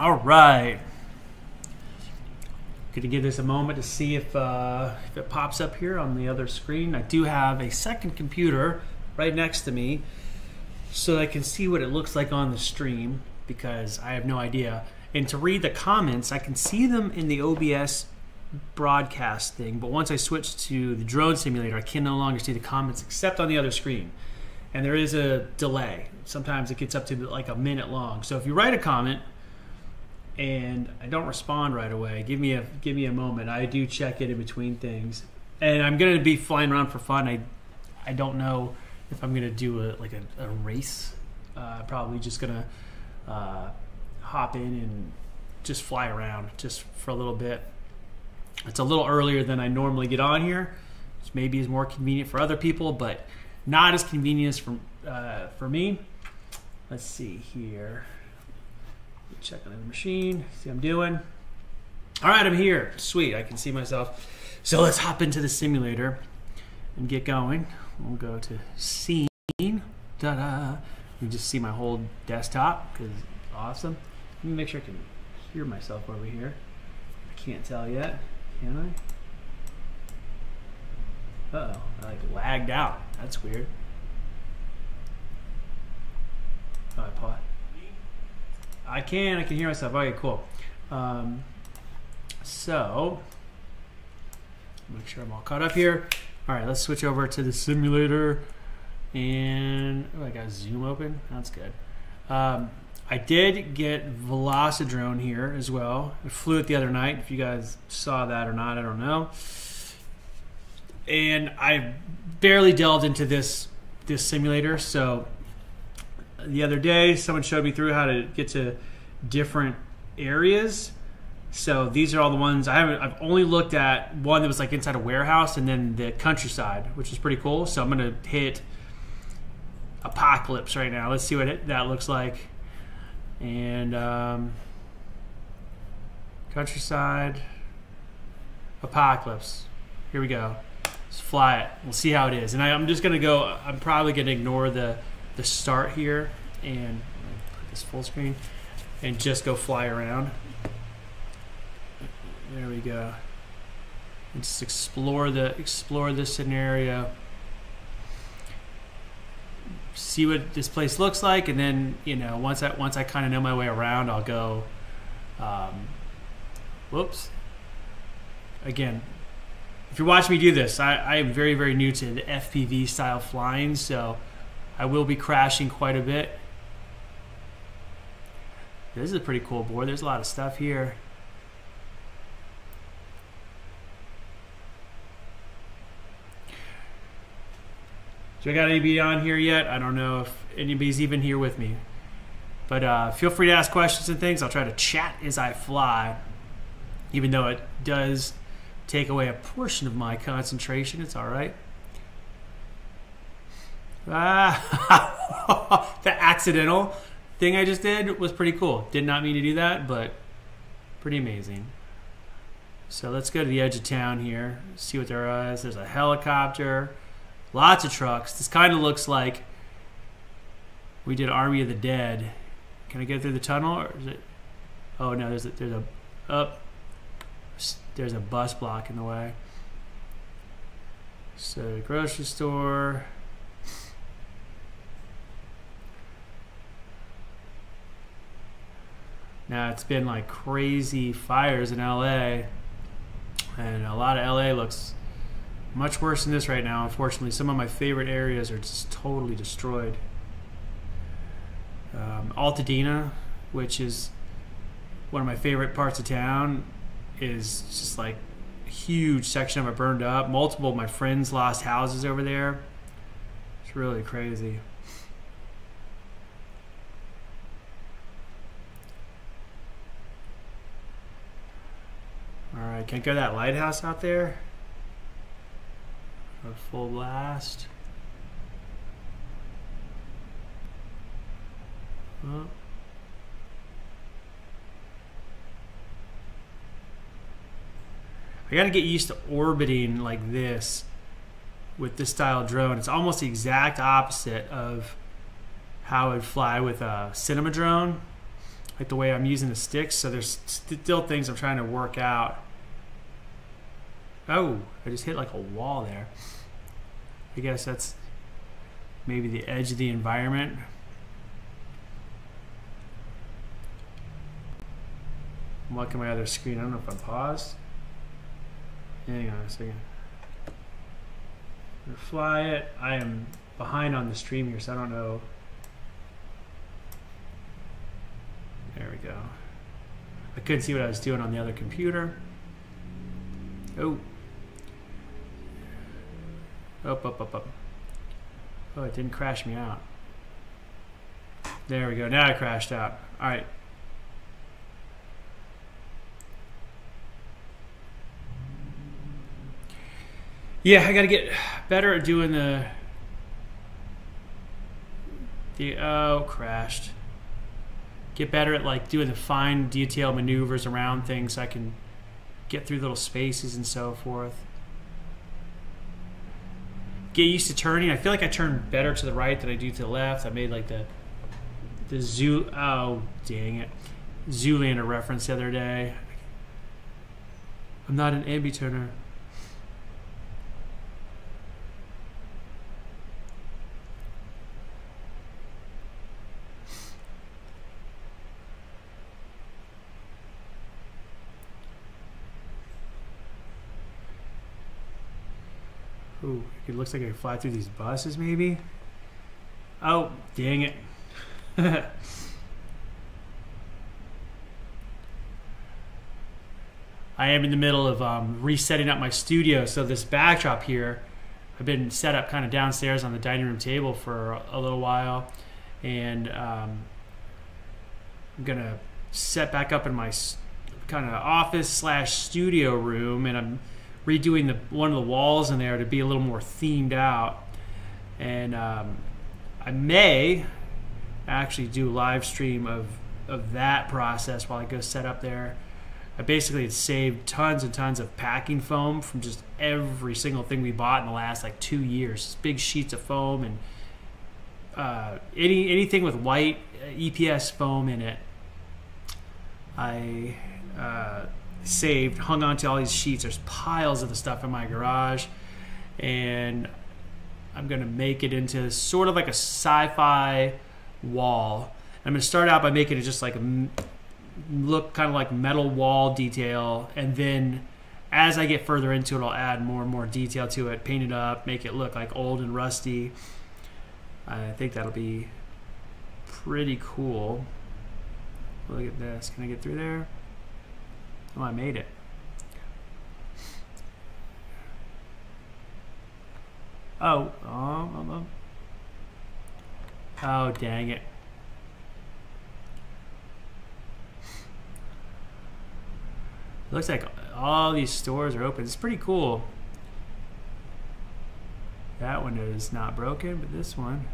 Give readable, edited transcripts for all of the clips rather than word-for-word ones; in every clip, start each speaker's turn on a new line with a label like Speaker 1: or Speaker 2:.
Speaker 1: All right. Going to give this a moment to see if it pops up here on the other screen. I do have a second computer right next to me so I can see what it looks like on the stream because I have no idea. And to read the comments, I can see them in the OBS broadcast thing, but once I switch to the drone simulator, I can no longer see the comments except on the other screen. And there is a delay. Sometimes it gets up to like a minute long. So if you write a comment and I don't respond right away, give me a moment. I do check it in between things. And I'm going to be flying around for fun. I don't know if I'm going to do a race. Probably just going to hop in and just fly around just for a little bit. It's a little earlier than I normally get on here, which maybe is more convenient for other people, but not as convenient for me. Let's see here. Check on the machine, see what I'm doing. All right, I'm here. Sweet, I can see myself. So let's hop into the simulator and get going. We'll go to scene. Ta-da. You just see my whole desktop because it's awesome. Let me make sure I can hear myself over here. I can't tell yet, can I? Uh-oh, I lagged out. That's weird. Oh, I paused. I can hear myself. Okay, cool. So, make sure I'm all caught up here. All right, let's switch over to the simulator. And, oh, I got Zoom open. That's good. I did get Velocidrone here as well. I flew it the other night. If you guys saw that or not, I don't know. And I barely delved into this simulator, so the other day someone showed me through how to get to different areas. So these are all the ones I've only looked at one that was like inside a warehouse and then the countryside, which is pretty cool. So I'm gonna hit Apocalypse right now. Let's see what that looks like. And countryside, Apocalypse. Here we go. Let's fly it. We'll see how it is. And I'm just gonna go. I'm probably gonna ignore the start here and put this full screen and just go fly around. There we go. And just explore the scenario. See what this place looks like, and then once I kind of know my way around, I'll go. Whoops. Again, if you're watching me do this, I am very, very new to the FPV style flying, so I will be crashing quite a bit. This is a pretty cool board. There's a lot of stuff here. Do I got anybody on here yet? I don't know if anybody's even here with me. But feel free to ask questions and things. I'll try to chat as I fly, even though it does take away a portion of my concentration. It's all right. The accidental thing I just did was pretty cool. Did not mean to do that, but pretty amazing. So let's go to the edge of town here, see what there is. There's a helicopter, lots of trucks. This kind of looks like we did Army of the Dead. Can I get through the tunnel, or is it? Oh no, there's a bus block in the way. So the grocery store. Now it's been like crazy fires in LA, and a lot of LA looks much worse than this right now. Unfortunately, some of my favorite areas are just totally destroyed. Altadena, which is one of my favorite parts of town, is just like a huge section of it burned up. Multiple of my friends lost houses over there. It's really crazy. All right, can I go to that lighthouse out there? A full blast. Oh. I gotta get used to orbiting like this with this style drone. It's almost the exact opposite of how I would fly with a cinema drone. like the way I'm using the sticks. So there's still things I'm trying to work out. Oh, I just hit like a wall there. I guess that's maybe the edge of the environment. I'm looking at my other screen. I don't know if I'm paused. Hang on a second. I'm gonna fly it. I am behind on the stream here, so I don't know. There we go. I couldn't see what I was doing on the other computer. Oh. Up. Oh, it didn't crash me out. There we go. Now I crashed out. All right. Yeah, I got to get better at doing the oh, crashed. Get better at like doing the fine detail maneuvers around things so I can get through little spaces and so forth. Get used to turning. I feel like I turn better to the right than I do to the left. I made like the oh, dang it. Zoolander reference the other day. I'm not an ambi-turner. Ooh, it looks like I can fly through these buses, maybe. Oh, dang it. I am in the middle of resetting up my studio. So this backdrop here, I've been set up kind of downstairs on the dining room table for a little while. And I'm going to set back up in my kind of office / studio room. And I'm redoing one of the walls in there to be a little more themed out, and I may actually do a live stream of that process while I go set up there. I basically had saved tons and tons of packing foam from just every single thing we bought in the last like 2 years. Big sheets of foam and anything with white EPS foam in it. I saved, hung on to all these sheets. There's piles of the stuff in my garage, and I'm gonna make it into sort of like a sci-fi wall. I'm gonna start out by making it just like look kind of like metal wall detail, and then as I get further into it, I'll add more and more detail to it, paint it up, make it look like old and rusty. I think that'll be pretty cool. Look at this. Can I get through there? Oh, I made it. Oh, oh, dang it. It looks like all these stores are open. It's pretty cool. That one is not broken, but this one.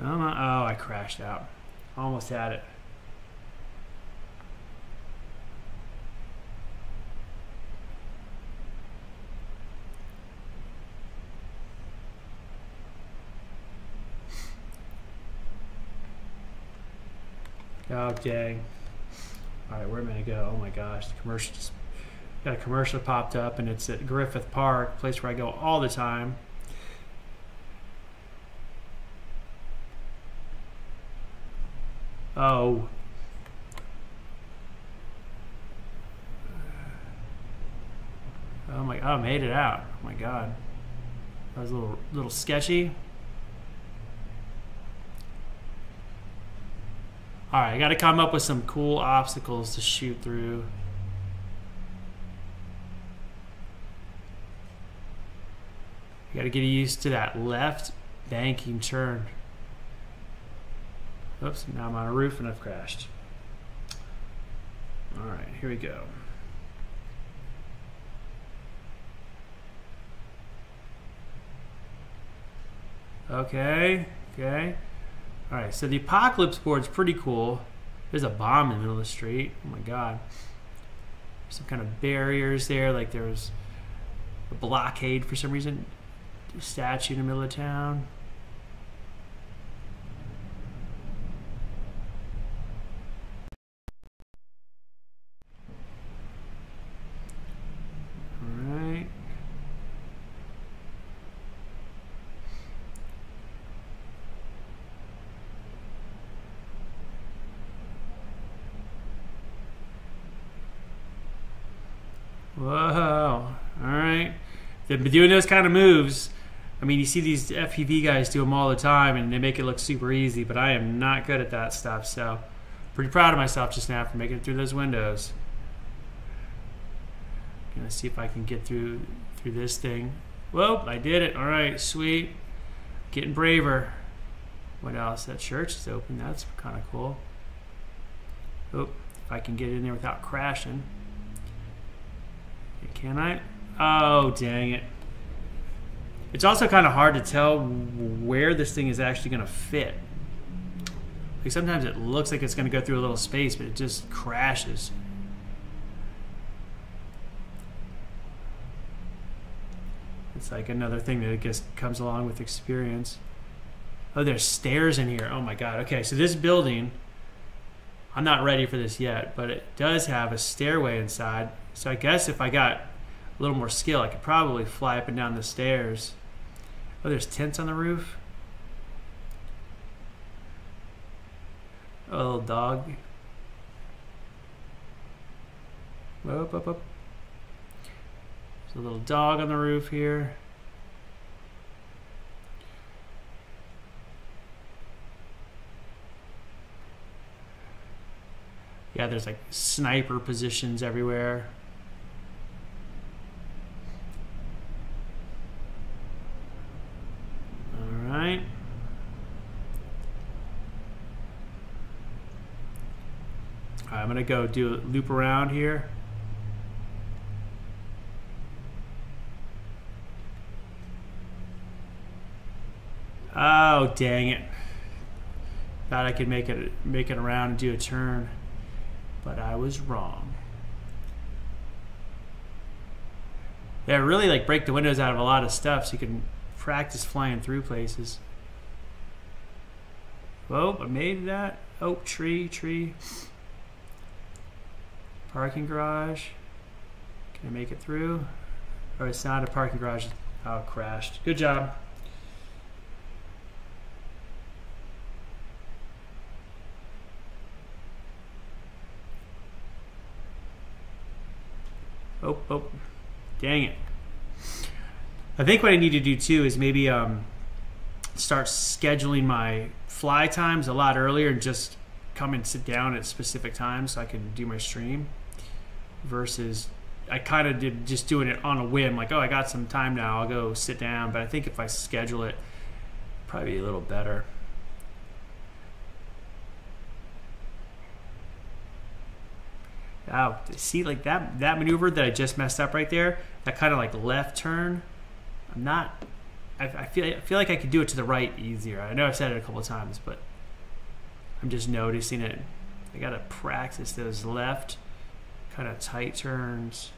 Speaker 1: Oh, I crashed out. Almost had it. Oh, dang. All right, where am I going to go? Oh my gosh, the commercial just got a commercial popped up, and it's at Griffith Park, a place where I go all the time. Oh. Oh my, oh, I made it out. Oh my God. That was a little sketchy. All right, I got to come up with some cool obstacles to shoot through. You got to get used to that left banking turn. Oops, now I'm on a roof and I've crashed. All right, here we go. Okay. All right, so the apocalypse board's pretty cool. There's a bomb in the middle of the street. Oh my God. Some kind of barriers there, like there was a blockade for some reason. statue in the middle of town. Alright. Whoa. Alright. They've been doing those kind of moves. I mean, you see these FPV guys do them all the time, and they make it look super easy, but I am not good at that stuff, so pretty proud of myself just now for making it through those windows. Gonna see if I can get through this thing. Whoa, I did it. All right, sweet. Getting braver. What else? That church is open. That's kind of cool. Oh, if I can get in there without crashing. Can I? Oh, dang it. It's also kind of hard to tell where this thing is actually going to fit. Like sometimes it looks like it's going to go through a little space, but it just crashes. It's like another thing that I guess comes along with experience. Oh, there's stairs in here. Oh my God. Okay, so this building, I'm not ready for this yet, but it does have a stairway inside. So I guess if I got a little more skill, I could probably fly up and down the stairs. Oh, there's tents on the roof. Oh, a little dog. Up, up, up. There's a little dog on the roof here. Yeah, there's like sniper positions everywhere. All right. All right, I'm gonna go do a loop around here. Oh, dang it. Thought I could make it around and do a turn, but I was wrong. Yeah, really like break the windows out of a lot of stuff so you can practice flying through places. Oh, I made that. Oh, tree. Parking garage. Can I make it through? Or it's not a parking garage. Oh, it crashed. Good job. Oh, dang it. I think what I need to do too is maybe start scheduling my fly times a lot earlier and just come and sit down at specific times so I can do my stream, versus I kind of did just doing it on a whim, like, oh, I got some time now, I'll go sit down. But I think if I schedule it, probably be a little better. Oh, see, like that maneuver that I just messed up right there, that kind of like left turn, I feel like I could do it to the right easier. I know I've said it a couple of times, but I'm just noticing it. I gotta practice those left kind of tight turns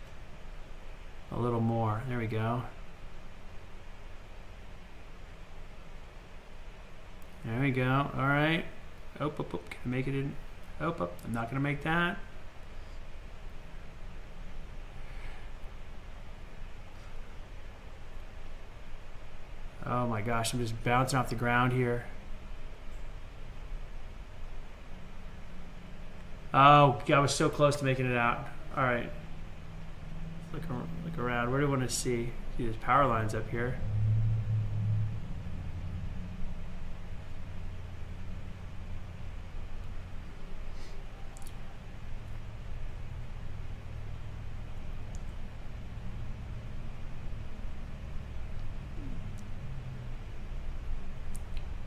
Speaker 1: a little more. There we go. There we go. All right. Oh, can I make it in? Oh, I'm not gonna make that. Oh my gosh, I'm just bouncing off the ground here. Oh, I was so close to making it out. All right. Look around. Where do I want to see? See, there's power lines up here.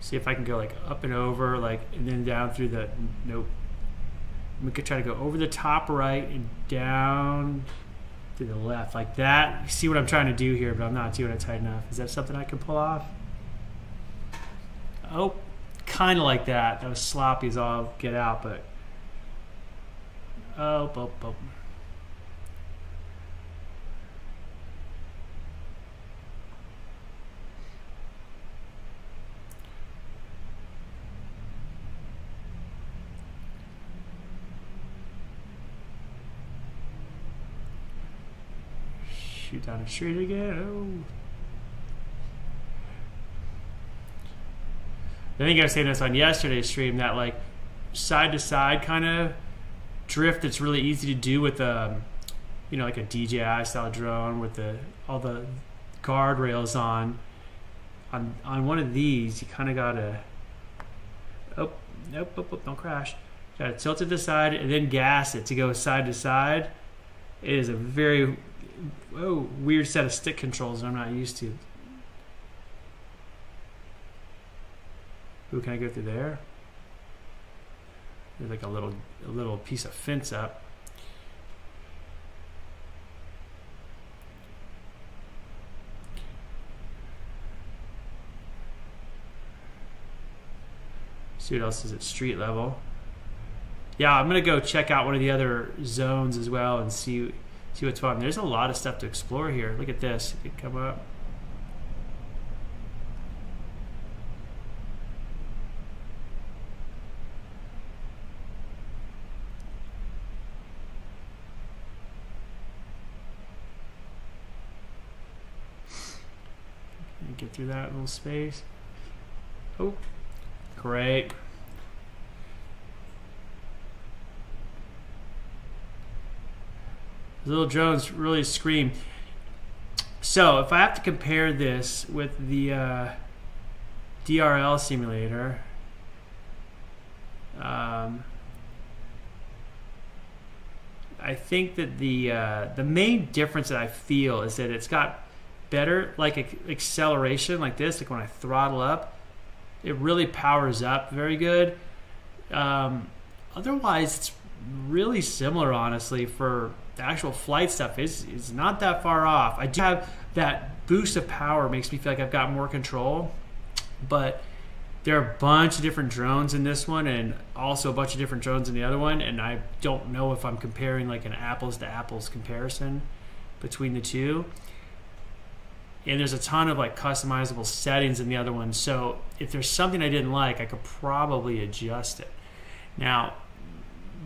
Speaker 1: See if I can go like up and over, like, and then down through the, nope. We could try to go over the top right and down to the left, like that. You see what I'm trying to do here, but I'm not doing it tight enough. Is that something I can pull off? Oh, kind of like that. That was sloppy as all get out, but oh. shoot down the street again. Oh. I think I was saying this on yesterday's stream, that like side to side kind of drift that's really easy to do with you know, like a DJI style drone with all the guardrails on one of these. You kind of gotta nope, don't crash. Gotta tilt it to the side and then gas it to go side to side. It is a very weird set of stick controls that I'm not used to. Ooh, can I go through there? There's like a little piece of fence up. See what else is at street level. Yeah, I'm gonna go check out one of the other zones as well and see what's fun. There's a lot of stuff to explore here. Look at this. It could come up. Get through that little space. Oh, great. The little drones really scream. So if I have to compare this with the DRL simulator, I think that the main difference that I feel is that it's got better like acceleration, like this, like when I throttle up, it really powers up very good. Otherwise, it's really similar, honestly. For the actual flight stuff, is not that far off. I do have that boost of power, makes me feel like I've got more control, but there are a bunch of different drones in this one and also a bunch of different drones in the other one, and I don't know if I'm comparing like an apples to apples comparison between the two. And there's a ton of like customizable settings in the other one, so if there's something I didn't like, I could probably adjust it. Now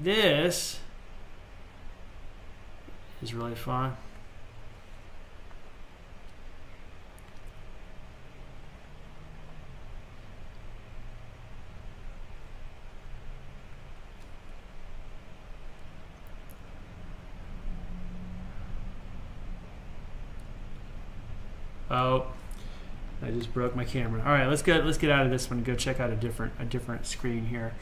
Speaker 1: this is really fun. Oh, I just broke my camera. All right, let's get out of this one and go check out a different screen here.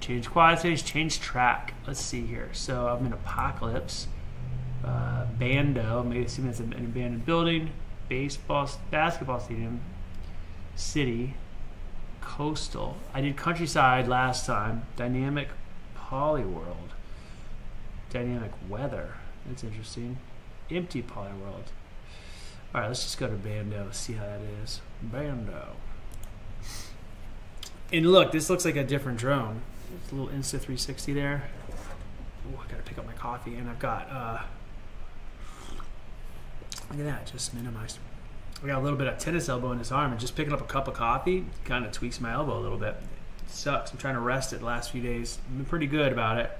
Speaker 1: Change quad stage, change track. Let's see here. So I'm in Apocalypse. Bando, maybe assume that's an abandoned building. Basketball stadium. City. Coastal. I did Countryside last time. Dynamic Polyworld. Dynamic Weather. That's interesting. Empty Polyworld. All right, let's just go to Bando, see how that is. Bando. And look, this looks like a different drone. It's a little Insta360 there. Ooh, I gotta pick up my coffee, and I've got, look at that, just minimized. I got a little bit of tennis elbow in this arm, and just picking up a cup of coffee kind of tweaks my elbow a little bit. It sucks. I'm trying to rest it the last few days. I've been pretty good about it.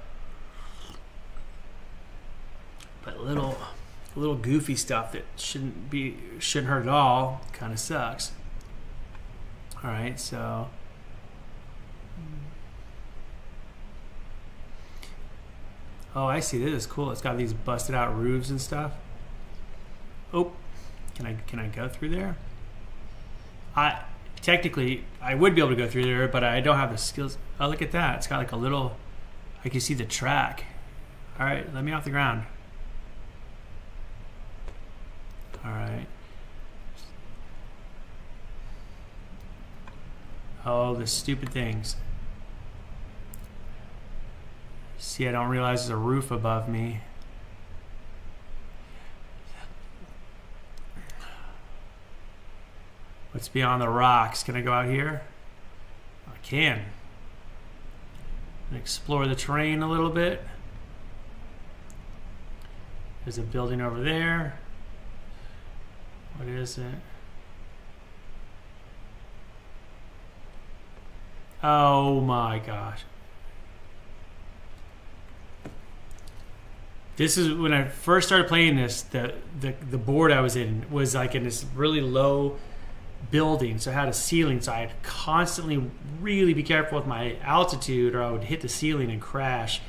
Speaker 1: But a little goofy stuff that shouldn't hurt at all kind of sucks. All right, so oh, I see. This is cool. It's got these busted out roofs and stuff. Oh, can I go through there? Technically I would be able to go through there, but I don't have the skills. Oh, look at that. It's got like a little, I can see the track. All right, let me off the ground. All right. Oh, the stupid things. See, I don't realize there's a roof above me. What's beyond the rocks? Can I go out here? I can. Explore the terrain a little bit. There's a building over there. What is it? Oh my gosh. This is when I first started playing this. The board I was in was like in this really low building, so it had a ceiling. So I had to constantly really be careful with my altitude, or I would hit the ceiling and crash.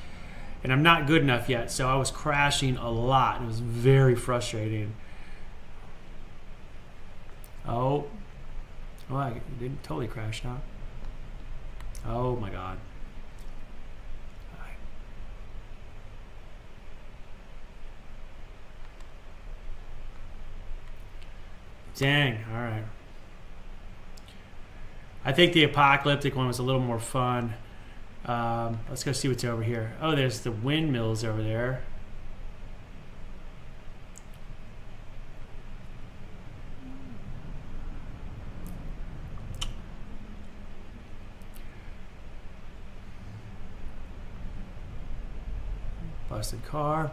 Speaker 1: And I'm not good enough yet, so I was crashing a lot. It was very frustrating. Oh, I didn't totally crash now. Oh my God. Dang, all right. I think the apocalyptic one was a little more fun. Let's go see what's over here. Oh, there's the windmills over there. Busted car.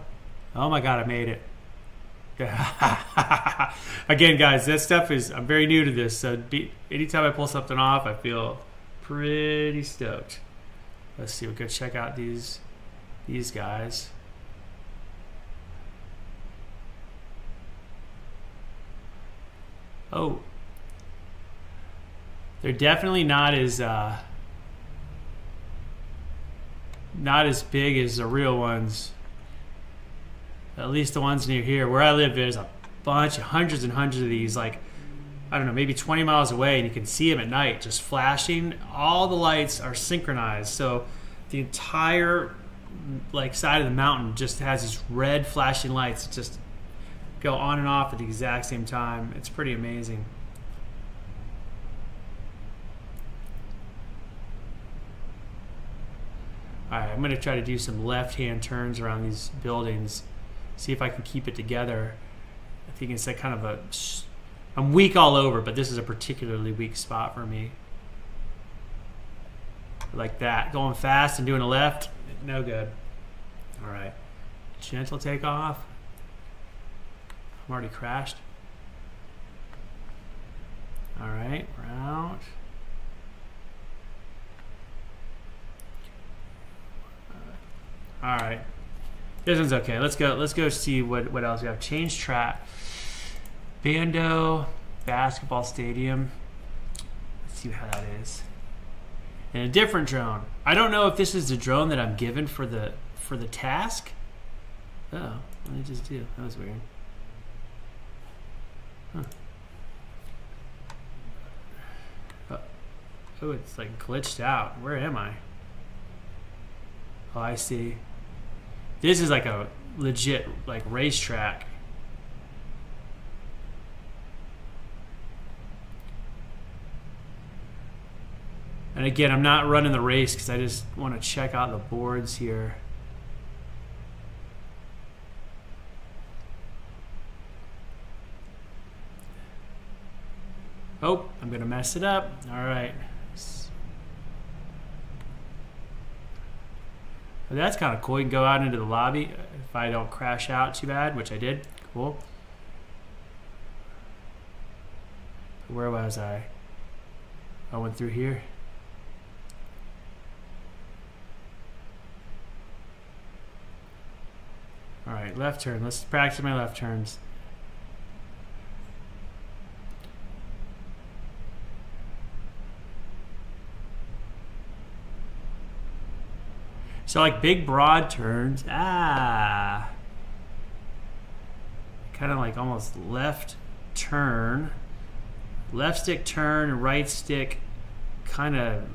Speaker 1: Oh my God, I made it. Again, guys, that stuff is, I'm very new to this, so anytime I pull something off, I feel pretty stoked. Let's see, we'll go check out these guys. Oh, they're definitely not as big as the real ones. At least the ones near here. Where I live, there's a bunch, hundreds and hundreds of these, like, I don't know, maybe 20 miles away, and you can see them at night just flashing. All the lights are synchronized, so the entire like side of the mountain just has these red flashing lights that just go on and off at the exact same time. It's pretty amazing. All right, I'm going to try to do some left-hand turns around these buildings, see if I can keep it together. I think it's like kind of a, I'm weak all over, but this is a particularly weak spot for me. Like that, going fast and doing a left, no good. All right, gentle takeoff. I'm already crashed. All right, round. All right, this one's okay. Let's go see what else we have. Change track. Bando basketball stadium. Let's see how that is. And a different drone. I don't know if this is the drone that I'm given for the task. Oh, what did I just do? That was weird. Huh. Oh, it's like glitched out. Where am I? Oh, I see. This is like a legit like racetrack. And again, I'm not running the race because I just want to check out the boards here. Oh, I'm going to mess it up. All right. Well, that's kind of cool. You can go out into the lobby if I don't crash out too bad, which I did. Cool. Where was I? I went through here. All right, left turn. Let's practice my left turns. So like big broad turns. Kind of like almost left turn. Left stick turn, right stick kind of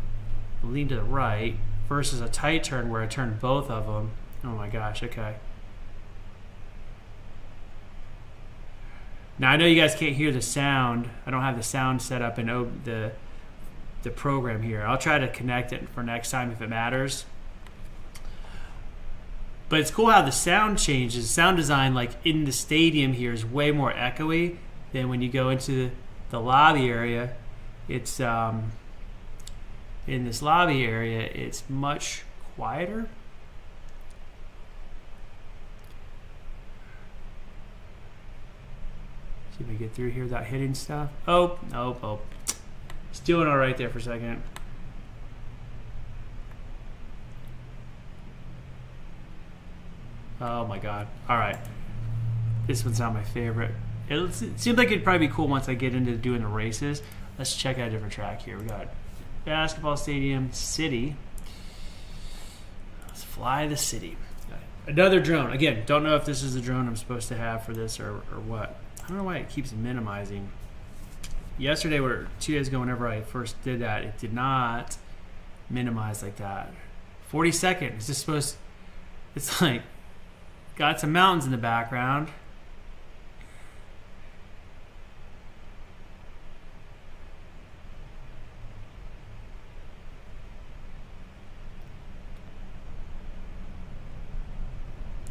Speaker 1: lean to the right versus a tight turn where I turn both of them. Oh my gosh, okay. Now I know you guys can't hear the sound. I don't have the sound set up in the program here. I'll try to connect it for next time if it matters. But it's cool how the sound changes. Sound design, like in the stadium here, is way more echoey than when you go into the lobby area. It's in this lobby area, it's much quieter. See if we get through here without hitting stuff. Oh, it's doing all right there for a second. Oh my god. Alright. This one's not my favorite. It seems like it'd probably be cool once I get into doing the races. Let's check out a different track here. We got basketball stadium, city. Let's fly the city. Another drone. Again, don't know if this is the drone I'm supposed to have for this or what. I don't know why it keeps minimizing. Yesterday or 2 days ago, whenever I first did that, it did not minimize like that. 40 seconds. Is this supposed... It's like... Got some mountains in the background.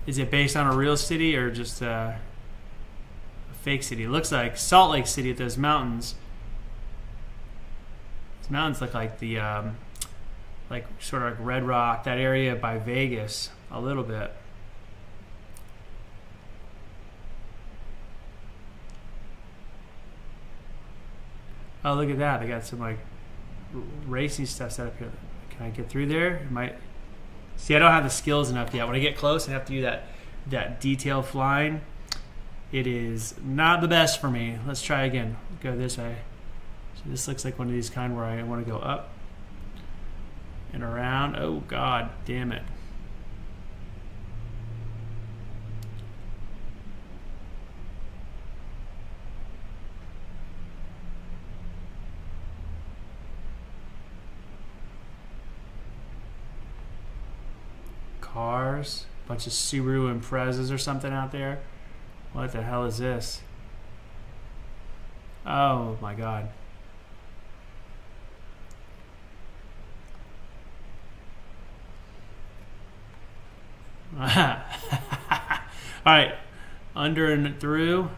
Speaker 1: Is it based on a real city or just a fake city? It looks like Salt Lake City at those mountains. Those mountains look like the, like sort of like Red Rock, that area by Vegas, a little bit. Oh, look at that! They got some like racing stuff set up here. Can I get through there? It might. See, I don't have the skills enough yet. When I get close and have to do that detail flying, it is not the best for me. Let's try again. Go this way. So this looks like one of these kind where I want to go up and around. Oh, God damn it. Cars, a bunch of Subaru Imprezas or something out there. What the hell is this? Oh my god. Alright, under and through.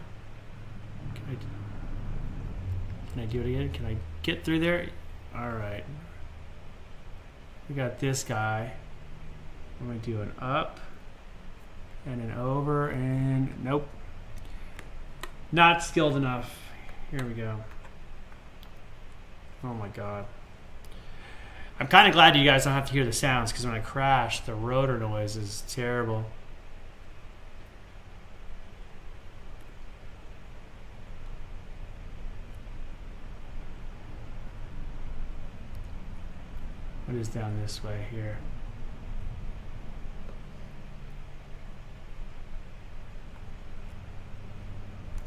Speaker 1: Can I do it again? Can I get through there? Alright. We got this guy. I'm going to do an up and an over and nope. Not skilled enough. Here we go. Oh my god. I'm kind of glad you guys don't have to hear the sounds because when I crash, the rotor noise is terrible. What is down this way here?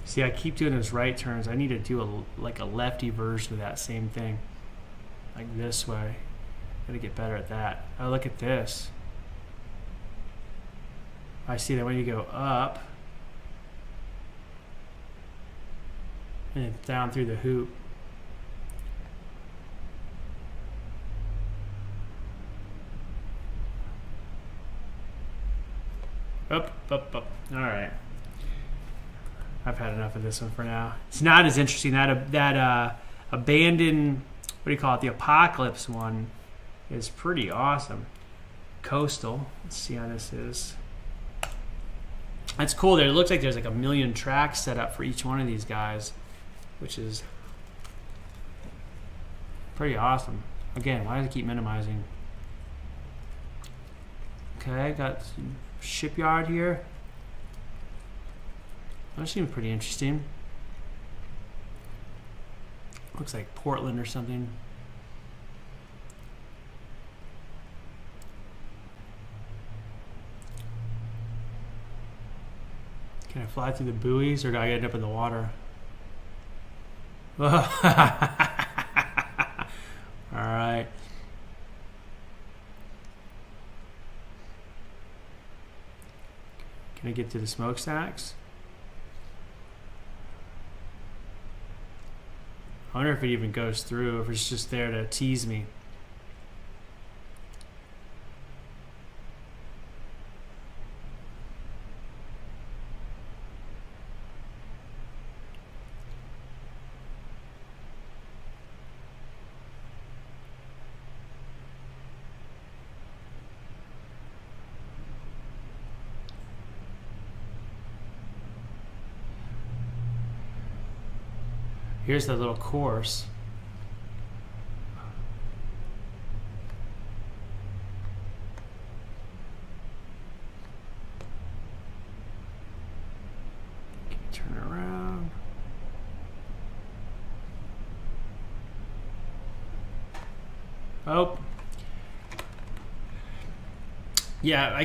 Speaker 1: See, I keep doing those right turns. I need to do like a lefty version of that same thing. Like this way. Gotta get better at that. Oh, look at this. I see that when you go up and then down through the hoop. Up, up, up. All right. I've had enough of this one for now. It's not as interesting. That abandoned, what do you call it? The Apocalypse one is pretty awesome. Coastal. Let's see how this is. That's cool. There, it looks like there's like a million tracks set up for each one of these guys, which is pretty awesome. Again, why does it keep minimizing? Okay, got some shipyard here. That seems pretty interesting. Looks like Portland or something. Can I fly through the buoys or do I end up in the water? Alright. Can I get to the smokestacks? I wonder if it even goes through, if it's just there to tease me. Here's the little course. Oh. Yeah,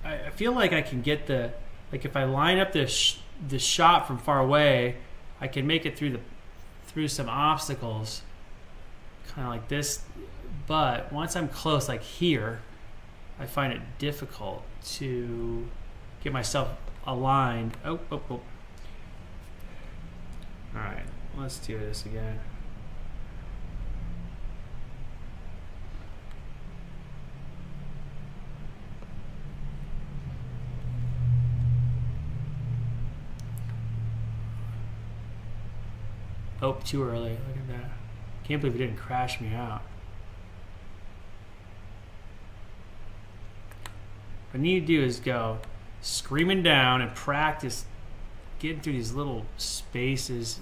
Speaker 1: I feel like I can get the, like if I line up the shot from far away, I can make it through some obstacles, kind of like this. But once I'm close, like here, I find it difficult to get myself aligned. Oh. All right, let's do this again. Oh, too early. Look at that. Can't believe it didn't crash me out. What I need to do is go screaming down and practice getting through these little spaces.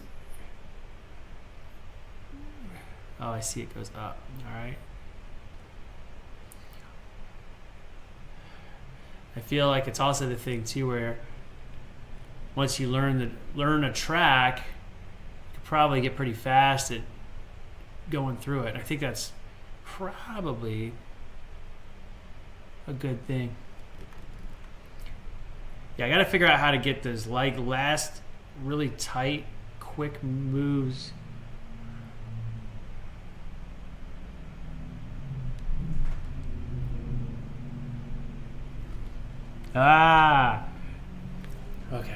Speaker 1: Oh, I see it goes up. All right. I feel like it's also the thing too where once you learn a track, probably get pretty fast at going through it. I think that's probably a good thing. Yeah, I got to figure out how to get those like last really tight, quick moves. Ah, okay.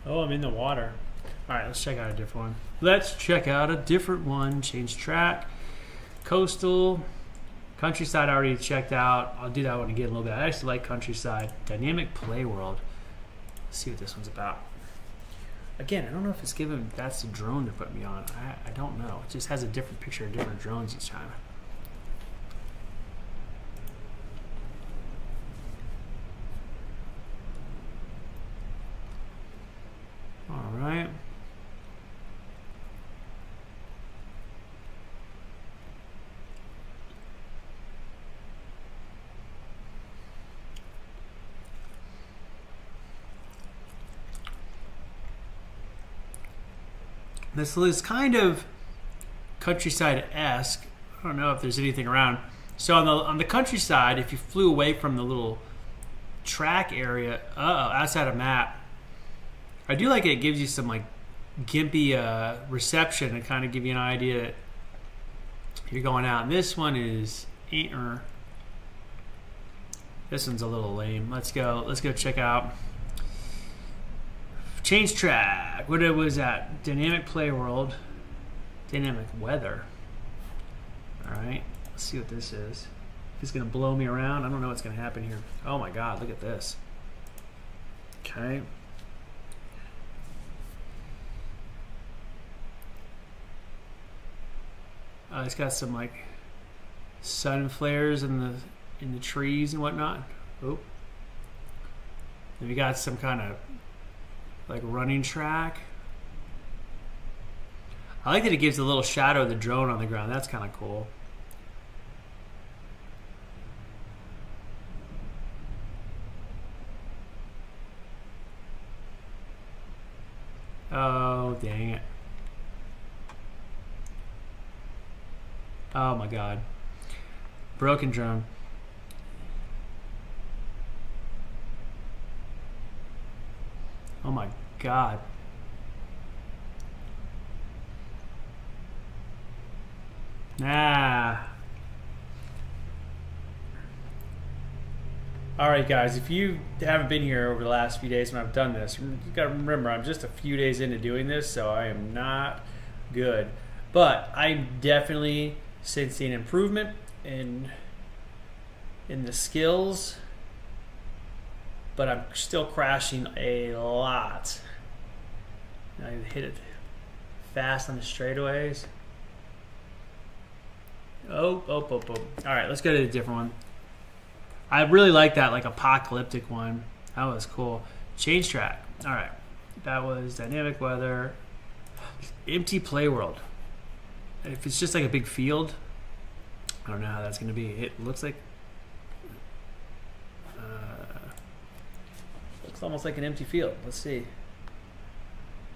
Speaker 1: Oh, I'm in the water. All right, let's check out a different one. Let's check out a different one. Change track. Coastal. Countryside I already checked out. I'll do that one again a little bit. I actually like Countryside. Dynamic Play World. Let's see what this one's about. Again, I don't know if it's given that's the drone to put me on. I don't know. It just has a different picture of different drones each time. All right. This is kind of Countryside-esque. I don't know if there's anything around. So on the Countryside, if you flew away from the little track area, outside a map, I do like it. It gives you some like gimpy reception and kind of give you an idea that you're going out. And this one is this one's a little lame. Let's go check out. Change track. What was that? Dynamic Play World. Dynamic Weather. All right. Let's see what this is. If it's going to blow me around, I don't know what's going to happen here. Oh my God, look at this. Okay. It's got some like sun flares in the trees and whatnot. Oh. Then we got some kind of like running track. I like that it gives a little shadow of the drone on the ground. That's kind of cool. Oh, dang it. Oh my God. Broken drone. Oh my God. Nah. All right, guys, if you haven't been here over the last few days when I've done this, you gotta remember I'm just a few days into doing this, so I am not good. But I'm definitely sensing improvement, in the skills, but I'm still crashing a lot. I hit it fast on the straightaways. Oh. All right, let's go to a different one. I really like that, like, apocalyptic one. That was cool. Change track. All right, that was dynamic weather. Empty play world. If it's just like a big field, I don't know how that's going to be. It looks like looks almost like an empty field. Let's see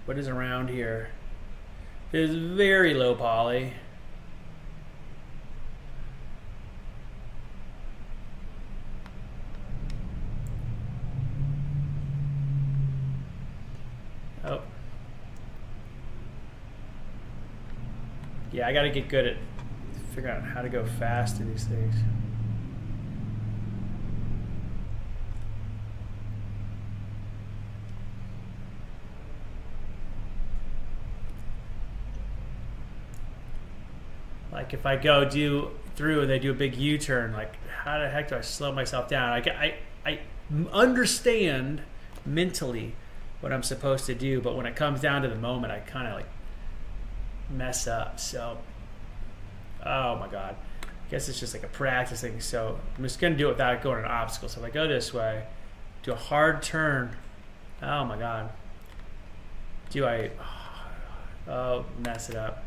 Speaker 1: what is around here. It is very low poly. Oh. Yeah, I got to get good at figuring out how to go fast to these things. Like if I go through and they do a big U-turn, like how the heck do I slow myself down? I understand mentally what I'm supposed to do, but when it comes down to the moment, I kind of like mess up. So, oh my God, I guess it's just like a practice thing. So I'm just gonna do it without going an obstacle. So if I go this way, do a hard turn. Oh my God, do I? Oh, mess it up.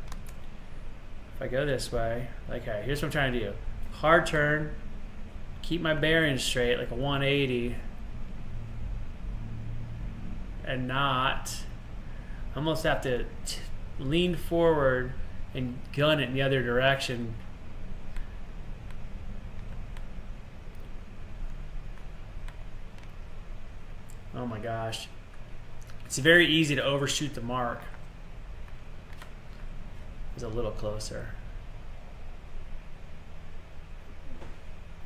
Speaker 1: If I go this way, okay, here's what I'm trying to do. Hard turn, keep my bearings straight, like a 180, and not, I almost have to lean forward and gun it in the other direction. Oh my gosh. It's very easy to overshoot the mark. It's a little closer.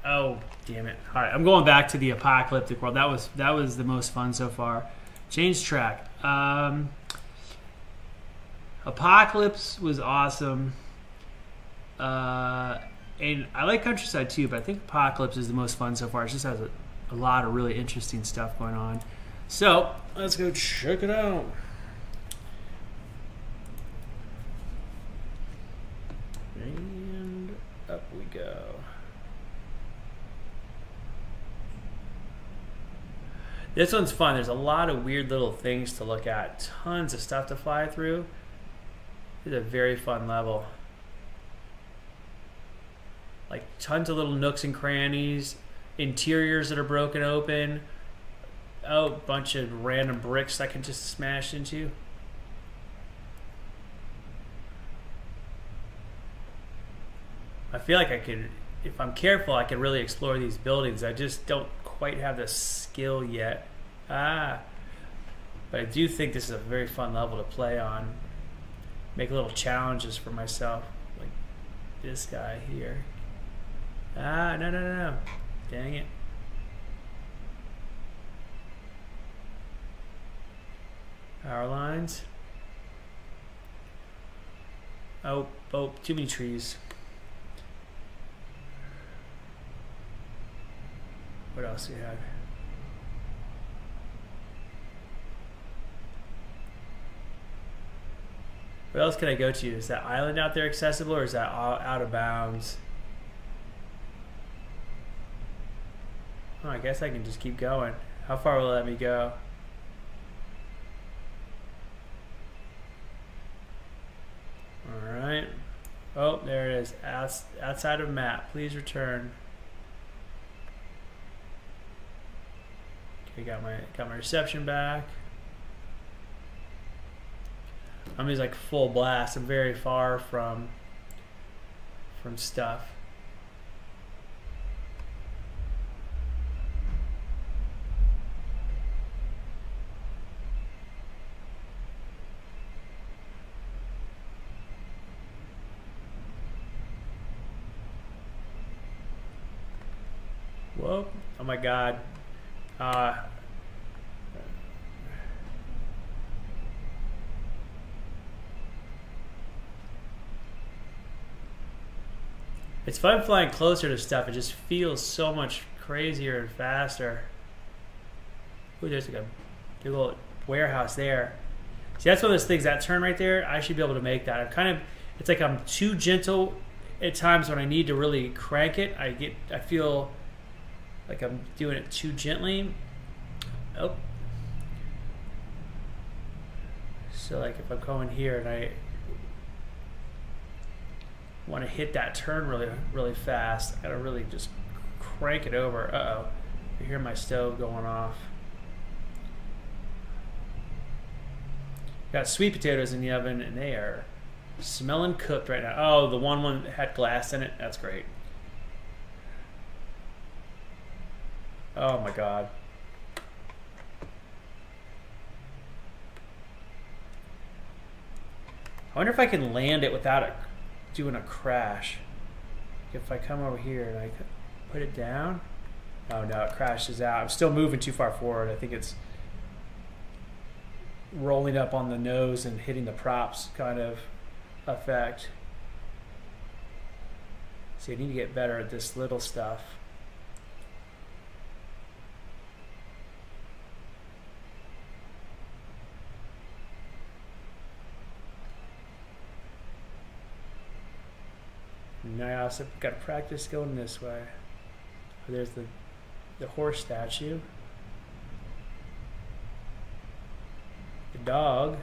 Speaker 1: Oh, damn it. All right, I'm going back to the apocalyptic world. That was the most fun so far. Change track. Apocalypse was awesome. And I like Countryside too, but I think Apocalypse is the most fun so far. It just has a lot of really interesting stuff going on. So, let's go check it out. And up we go. This one's fun. There's a lot of weird little things to look at. Tons of stuff to fly through. It's a very fun level. Like tons of little nooks and crannies, interiors that are broken open. Oh, a bunch of random bricks I can just smash into. I feel like I could, if I'm careful, I can really explore these buildings. I just don't quite have the skill yet. But I do think this is a very fun level to play on. Make little challenges for myself, like this guy here. No. Dang it. Power lines. Oh, too many trees. What else do we have? What else can I go to? Is that island out there accessible, or is that out of bounds? Oh, I guess I can just keep going. How far will it let me go? Alright. Oh, there it is. Outside of map. Please return. Okay, got my reception back. I'm just like full blast. I'm very far from stuff. Whoa. Oh my God. It's fun flying closer to stuff. It just feels so much crazier and faster. Ooh, there's like a big old warehouse there. See, that's one of those things, that turn right there, I should be able to make that. I'm kind of, it's like I'm too gentle at times when I need to really crank it. I feel like I'm doing it too gently. Oh. So like if I'm going here and I want to hit that turn really, really fast, I gotta really just crank it over. Uh-oh, you hear my stove going off. Got sweet potatoes in the oven and they are smelling cooked right now. Oh, the one that had glass in it, that's great. Oh my God. I wonder if I can land it without it doing a crash. If I come over here and I put it down. Oh no, it crashes out. I'm still moving too far forward. I think it's rolling up on the nose and hitting the props kind of effect. See, I need to get better at this little stuff. Now I also got to practice going this way. There's the horse statue. The dog.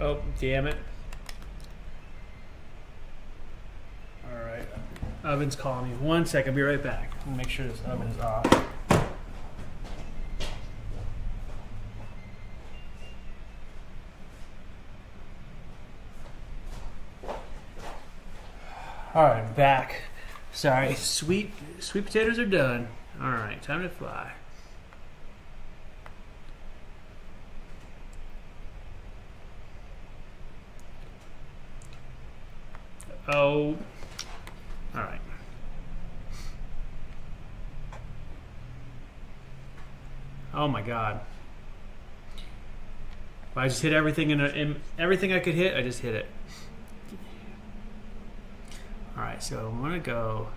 Speaker 1: Oh, damn it. All right. Oven's calling me. 1 second, I'll be right back. I'll make sure this oven is off. All right, I'm back. Sorry, sweet potatoes are done. All right, time to fly. Oh, all right. Oh my God. I just hit everything in everything I could hit, I just hit it. All right, so I'm gonna go,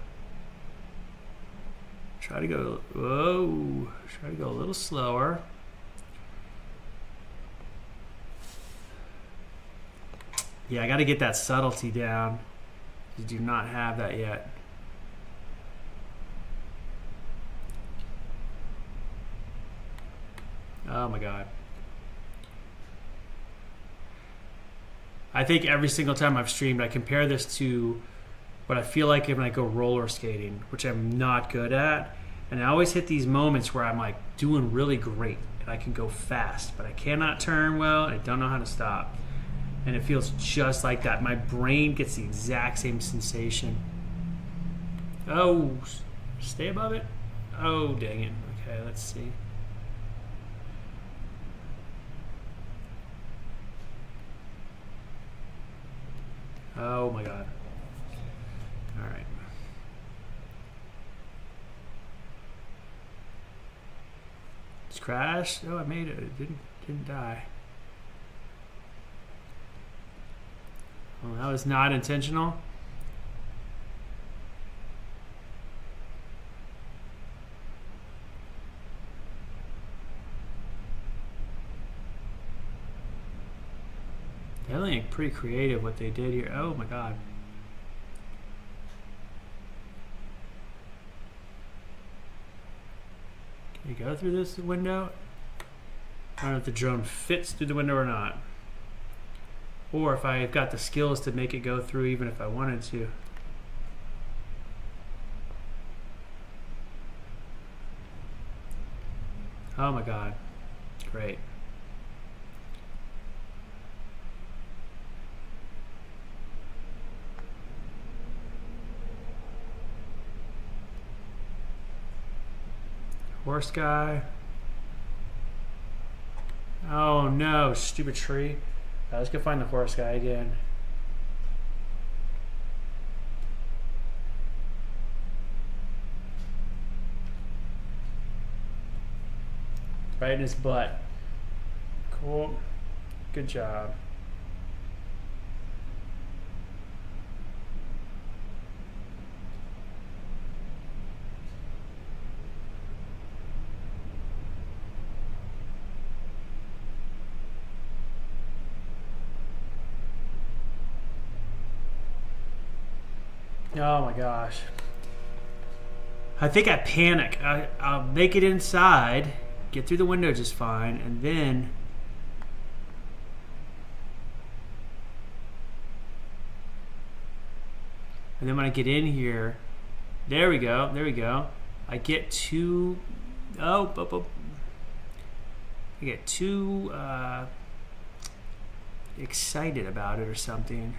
Speaker 1: try to go a little slower. Yeah, I gotta get that subtlety down. You do not have that yet. Oh my God. I think every single time I've streamed, I compare this to what I feel like when I go roller skating, which I'm not good at. And I always hit these moments where I'm like doing really great and I can go fast, but I cannot turn well and I don't know how to stop. And it feels just like that. My brain gets the exact same sensation. Oh, stay above it. Oh, dang it. Okay, let's see. Oh my God. All right. It's crashed. Oh, I made it. It didn't die. Well, that was not intentional. Definitely pretty creative what they did here. Oh my God. Can you go through this window? I don't know if the drone fits through the window or not. Or if I've got the skills to make it go through even if I wanted to. Oh my God. Great. horse guy. Oh no, stupid tree. Let's go find the horse guy again. Right in his butt. Cool. Good job. Oh my gosh. I think I panic. I'll make it inside, get through the window just fine, and then when I get in here, there we go, there we go. I get too, I get too excited about it or something.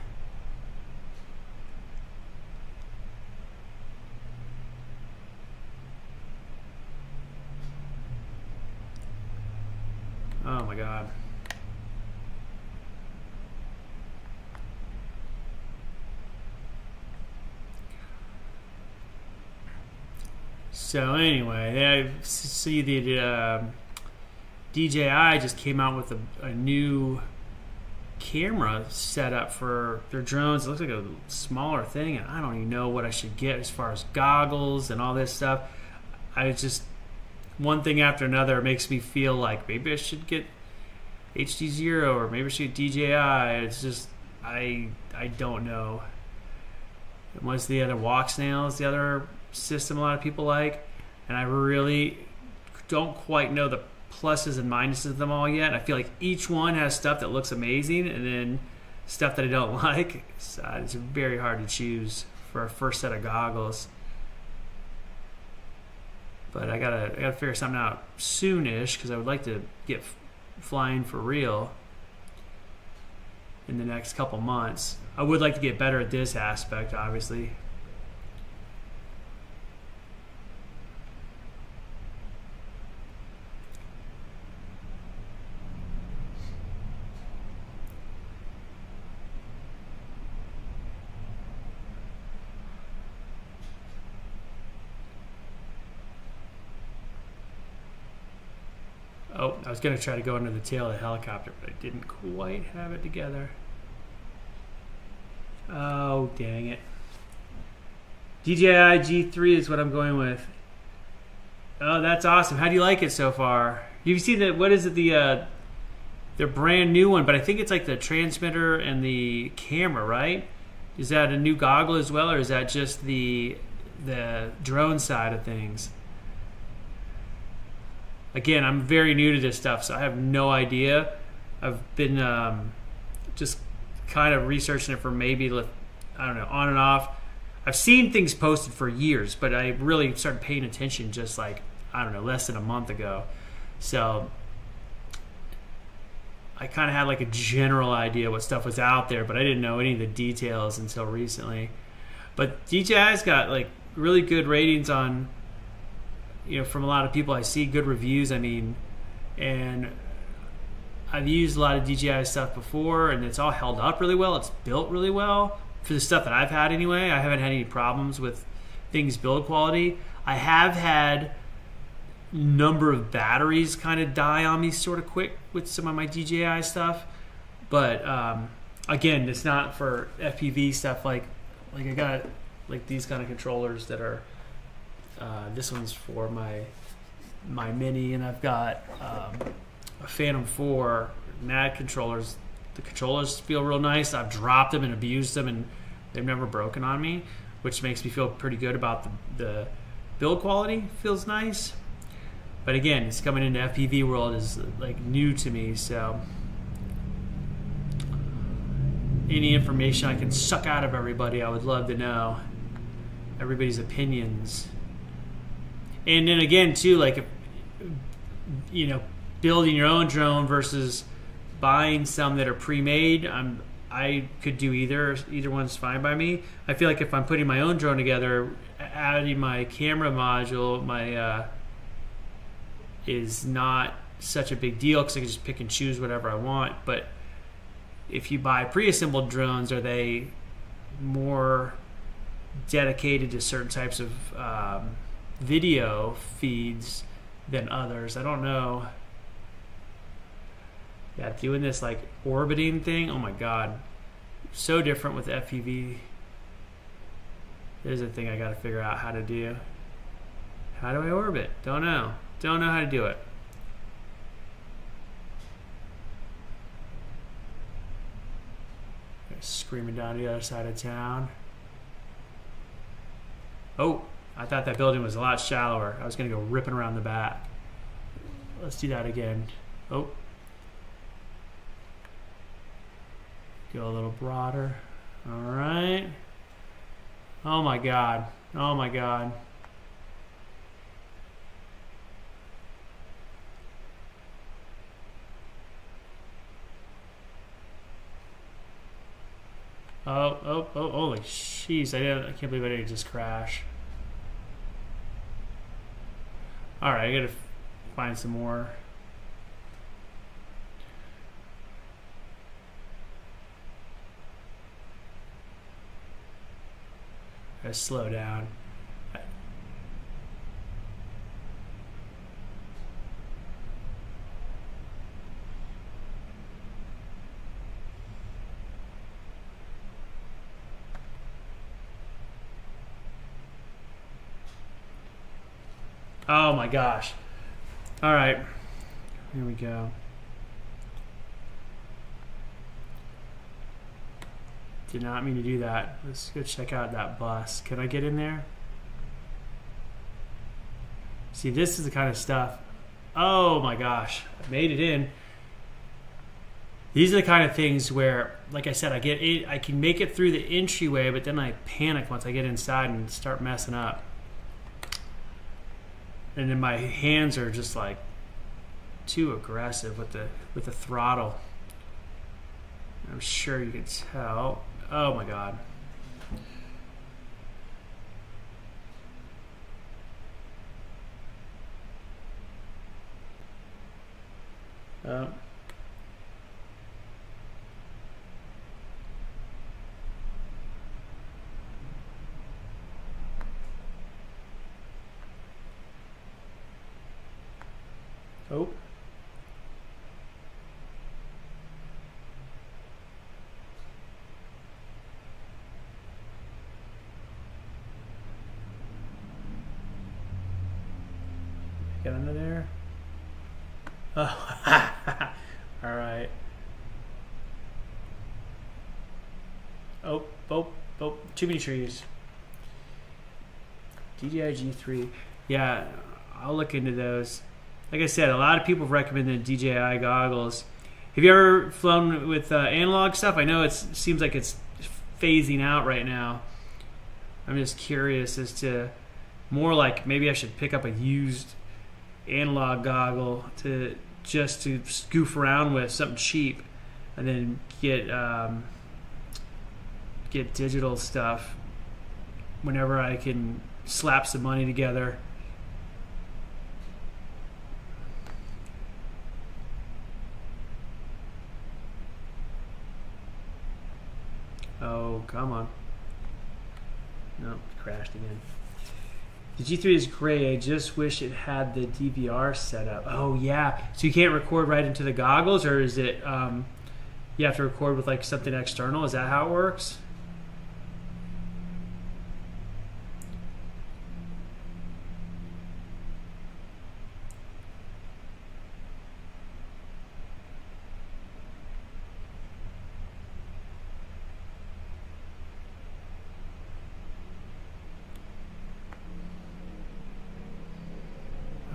Speaker 1: Oh my God. So anyway, I see the DJI just came out with a new camera setup for their drones. It looks like a smaller thing, and I don't even know what I should get as far as goggles and all this stuff. I just, one thing after another makes me feel like maybe I should get HD0 or maybe I should get DJI. It's just, I don't know. And what's the other, Walk Snails, the other system a lot of people like, and I really don't quite know the pluses and minuses of them all yet. I feel like each one has stuff that looks amazing and then stuff that I don't like. It's very hard to choose for a first set of goggles. But I gotta figure something out soonish because I would like to get flying for real in the next couple months. I would like to get better at this aspect, obviously. Oh, I was going to try to go under the tail of the helicopter, but I didn't quite have it together. Oh, dang it. DJI G3 is what I'm going with. Oh, that's awesome. How do you like it so far? You've seen that, what is it, their brand new one, but I think it's like the transmitter and the camera, right? Is that a new goggle as well, or is that just the drone side of things? Again, I'm very new to this stuff, so I have no idea. I've been just kind of researching it for maybe, I don't know, on and off. I've seen things posted for years, but I really started paying attention just like, I don't know, less than a month ago. So I kind of had like a general idea what stuff was out there, but I didn't know any of the details until recently. But DJI's got like really good ratings on, you know, from a lot of people. I see good reviews, I mean, and I've used a lot of DJI stuff before, and it's all held up really well. It's built really well for the stuff that I've had anyway. I haven't had any problems with things build quality. I have had a number of batteries kind of die on me sort of quick with some of my DJI stuff, but again, it's not for FPV stuff. Like I got like these kind of controllers that are this one's for my Mini, and I've got a Phantom 4 NAD controllers. The controllers feel real nice. I've dropped them and abused them, and they've never broken on me, which makes me feel pretty good about the build quality. Feels nice. But again, it's coming into FPV world is like new to me, so any information I can suck out of everybody, I would love to know everybody's opinions. And then again, too, like, if, you know, building your own drone versus buying some that are pre-made, I could do either. Either one's fine by me. I feel like if I'm putting my own drone together, adding my camera module, my is not such a big deal because I can just pick and choose whatever I want. But if you buy pre-assembled drones, are they more dedicated to certain types of video feeds than others? I don't know. Yeah, doing this like orbiting thing, oh my god, so different with FPV. There's a thing I got to figure out how to do. How do I orbit? Don't know how to do it. Screaming down the other side of town. Oh, I thought that building was a lot shallower. I was going to go ripping around the back. Let's do that again. Oh. Go a little broader. All right. Oh my god. Oh my god. Oh, holy jeez, I can't believe I didn't just crash. Alright, I gotta find some more. Gotta slow down. Oh my gosh. All right, here we go. Did not mean to do that. Let's go check out that bus. Can I get in there? See, this is the kind of stuff. Oh my gosh, I made it in. These are the kind of things where, like I said, I can make it through the entryway, but then I panic once I get inside and start messing up. And then my hands are just like too aggressive with the throttle. I'm sure you can tell. Oh my god. Oh. Get under there. Oh. All right. Oh, too many trees. DJI G3. Yeah, I'll look into those. Like I said, a lot of people have recommended DJI goggles. Have you ever flown with analog stuff? I know it seems like it's phasing out right now. I'm just curious as to more like maybe I should pick up a used analog goggle to goof around with, something cheap, and then get digital stuff whenever I can slap some money together. Oh, come on. No, it crashed again. The G3 is great. I just wish it had the DVR set up. Oh, yeah. So you can't record right into the goggles, or is it you have to record with like something external? Is that how it works?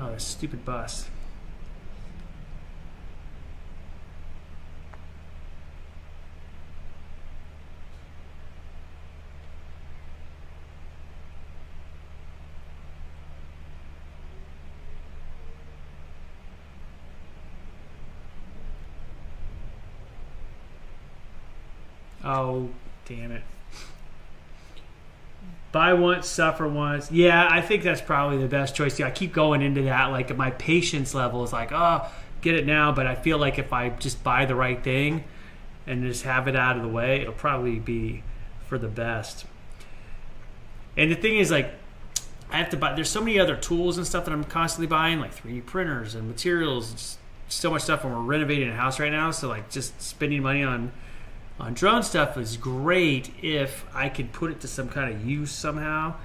Speaker 1: Oh, this stupid bus. Oh, damn it. Buy once, suffer once. Yeah, I think that's probably the best choice. I keep going into that. Like my patience level is like, oh, get it now. But I feel like if I just buy the right thing and just have it out of the way, it'll probably be for the best. And the thing is, like, I have to buy. There's so many other tools and stuff that I'm constantly buying, like 3D printers and materials. Just so much stuff when we're renovating a house right now. So like, just spending money on drone stuff is great if I could put it to some kind of use somehow,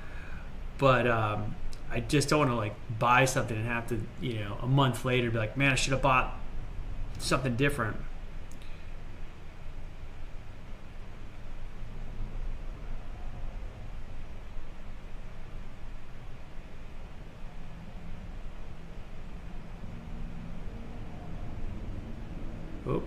Speaker 1: but I just don't want to like buy something and have to, you know, a month later be like, man, I should have bought something different. Oh.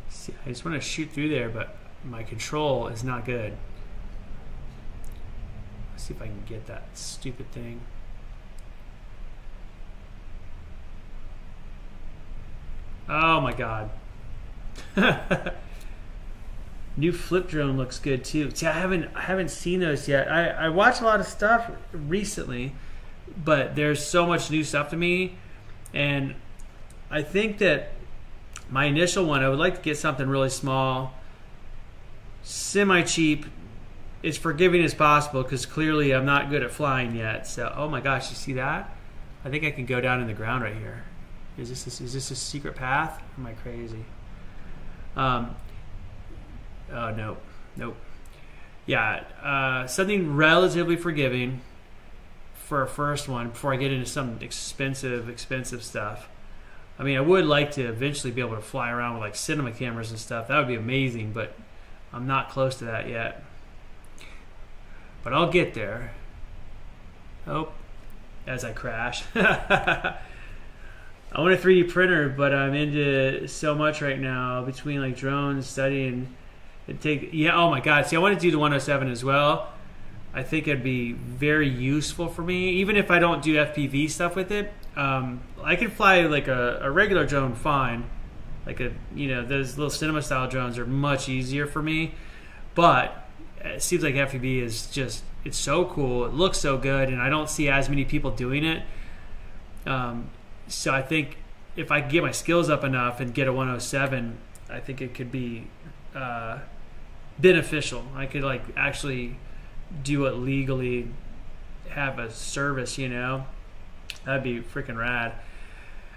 Speaker 1: See, I just want to shoot through there, but my control is not good. Let's see if I can get that stupid thing. Oh my god. New flip drone looks good too. See, I haven't seen those yet. I watch a lot of stuff recently, but there's so much new stuff to me, and I think that my initial one, I would like to get something really small, semi-cheap, as forgiving as possible, because clearly I'm not good at flying yet. So, oh my gosh, you see that? I think I can go down in the ground right here. Is this a secret path? Am I crazy? Oh, nope. Yeah, something relatively forgiving for a first one before I get into some expensive stuff. I mean, I would like to eventually be able to fly around with like cinema cameras and stuff. That would be amazing, but I'm not close to that yet. But I'll get there. Oh, as I crash. I want a 3D printer, but I'm into so much right now between like drones, studying. Oh my god. See, I want to do the 107 as well. I think it'd be very useful for me, even if I don't do FPV stuff with it. I can fly like a regular drone fine, like those little cinema style drones are much easier for me. But it seems like FPV is just, it's so cool. It looks so good, and I don't see as many people doing it. So I think if I can get my skills up enough and get a 107, I think it could be beneficial. I could like actually do it legally, have a service, you know. That'd be freaking rad.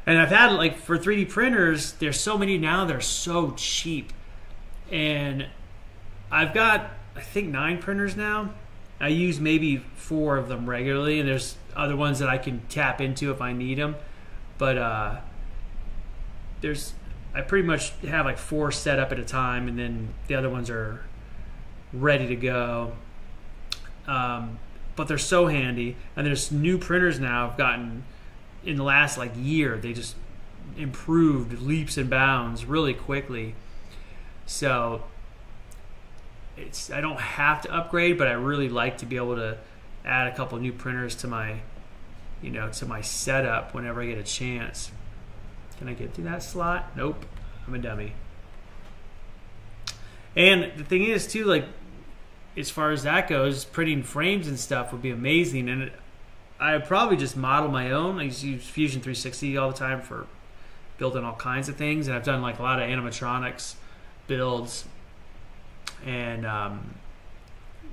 Speaker 1: And I've had, like, for 3D printers, there's so many now, they're so cheap. And I've got, I think, 9 printers now. I use maybe 4 of them regularly, and there's other ones that I can tap into if I need them. But I pretty much have like 4 set up at a time, and then the other ones are ready to go. But they're so handy, and there's new printers now I've gotten in the last like year. They just improved leaps and bounds really quickly. So I don't have to upgrade, but I really like to be able to add a couple new printers to my, to my setup whenever I get a chance. Can I get through that slot? Nope, I'm a dummy. And the thing is too, like, as far as that goes, printing frames and stuff would be amazing. And I would probably just model my own. I use Fusion 360 all the time for building all kinds of things, and I've done like a lot of animatronics builds and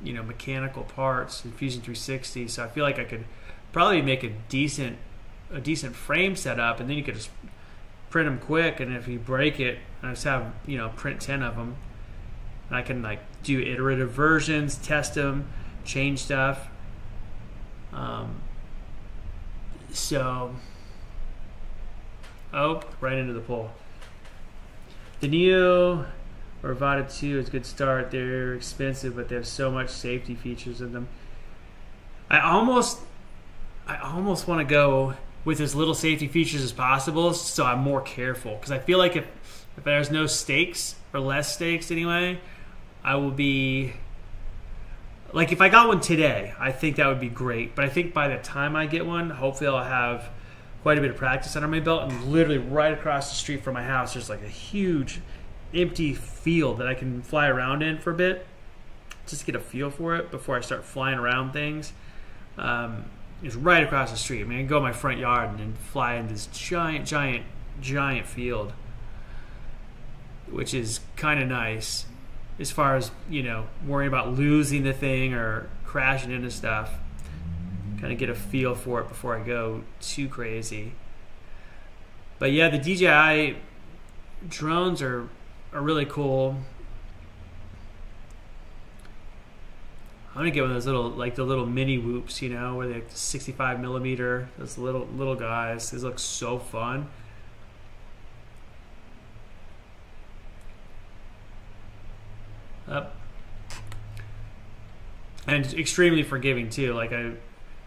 Speaker 1: mechanical parts in Fusion 360. So I feel like I could probably make a decent frame setup, and then you could just print them quick. And if you break it, I just have print 10 of them. And I can like do iterative versions, test them, change stuff. Right into the pole. The Neo or Vada 2 is a good start. They're expensive, but they have so much safety features in them. I almost want to go with as little safety features as possible, so I'm more careful. Because I feel like if there's no stakes, or less stakes anyway, I will be like if I got one today, I think that would be great. But I think by the time I get one, hopefully I'll have quite a bit of practice under my belt. And literally right across the street from my house, there's like a huge empty field that I can fly around in for a bit, just to get a feel for it before I start flying around things. It's right across the street. I mean, I can go in my front yard and then fly in this giant field, which is kind of nice as far as, you know, worrying about losing the thing or crashing into stuff. Kind of get a feel for it before I go too crazy. But yeah, the DJI drones are really cool. I'm gonna get one of those little, like the little mini whoops, you know, where they're 65 millimeter. Those little guys. These look so fun. Up. And extremely forgiving too. Like I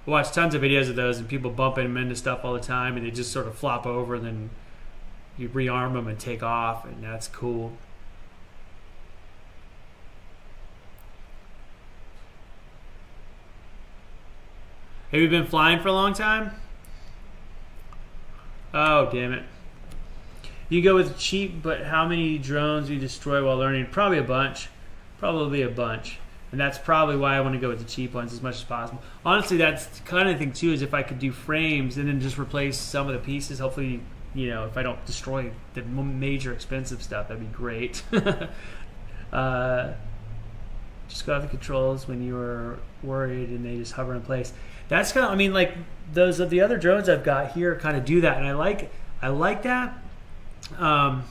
Speaker 1: watch tons of videos of those and people bumping them into stuff all the time, and they just sort of flop over, and then you rearm them and take off, and that's cool. Have you been flying for a long time? Oh, damn it. You go with cheap, but how many drones do you destroy while learning? Probably a bunch. Probably a bunch. And that's probably why I want to go with the cheap ones as much as possible. Honestly, that's the kind of thing too, is if I could do frames and then just replace some of the pieces, hopefully, you know, if I don't destroy the major expensive stuff, that'd be great. Just go out the controls when you were worried and they just hover in place. That's kind of, I mean, like those of the other drones I've got here kind of do that, and I like that. I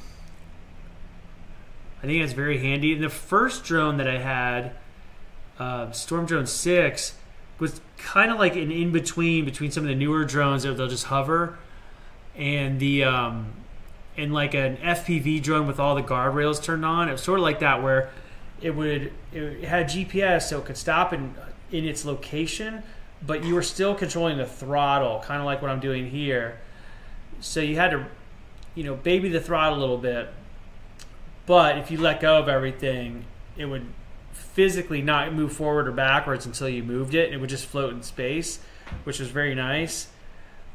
Speaker 1: think it's very handy. And the first drone that I had, Storm Drone 6, was kind of like an in-between some of the newer drones that they'll just hover, and the and like an FPV drone with all the guardrails turned on. It was sort of like that, where it had GPS, so it could stop in its location, but you were still controlling the throttle, kind of like what I'm doing here. So you had to, you know, baby the throttle a little bit, but if you let go of everything, it would physically not move forward or backwards until you moved it. It would just float in space, which was very nice.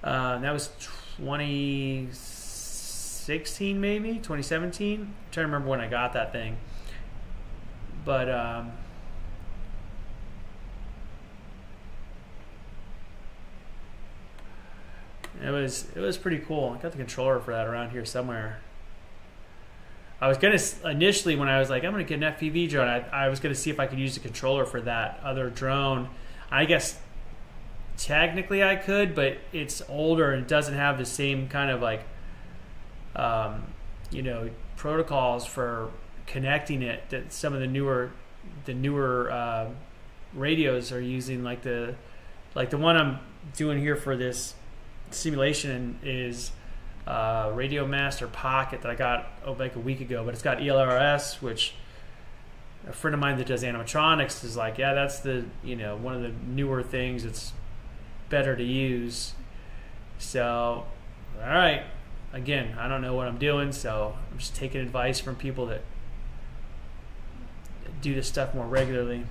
Speaker 1: That was 2016, maybe 2017. I'm trying to remember when I got that thing, but it was pretty cool. I got the controller for that around here somewhere. I was gonna initially, when I was like, I'm gonna get an FPV drone, I was gonna see if I could use the controller for that other drone. I guess technically I could, but it's older and it doesn't have the same kind of like, you know, protocols for connecting it that some of the newer radios are using. Like the one I'm doing here for this simulation is Radio Master Pocket that I got like a week ago, but it's got ELRS, which a friend of mine that does animatronics is like, yeah, that's the, you know, one of the newer things. It's better to use. So, all right, again, I don't know what I'm doing, so I'm just taking advice from people that do this stuff more regularly.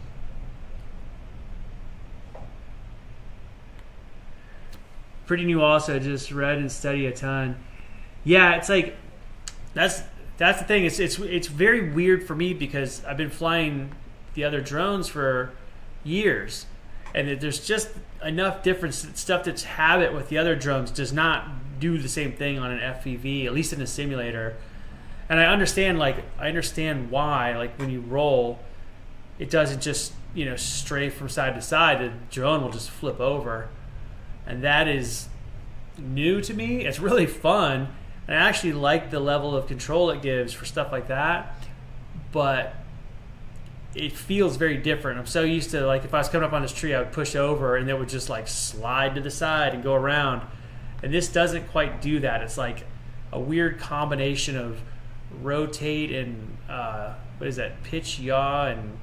Speaker 1: Pretty new also, just read and study a ton. Yeah, it's like that's the thing. It's very weird for me because I've been flying the other drones for years, and there's just enough difference. Stuff that's habit with the other drones does not do the same thing on an FPV, at least in a simulator. And I understand why. Like when you roll, it doesn't just, you know, stray from side to side. The drone will just flip over. And that is new to me. It's really fun. And I actually like the level of control it gives for stuff like that. But it feels very different. I'm so used to, like, if I was coming up on this tree, I would push over and it would just like slide to the side and go around. And this doesn't quite do that. It's like a weird combination of rotate and what is that? Pitch, yaw, and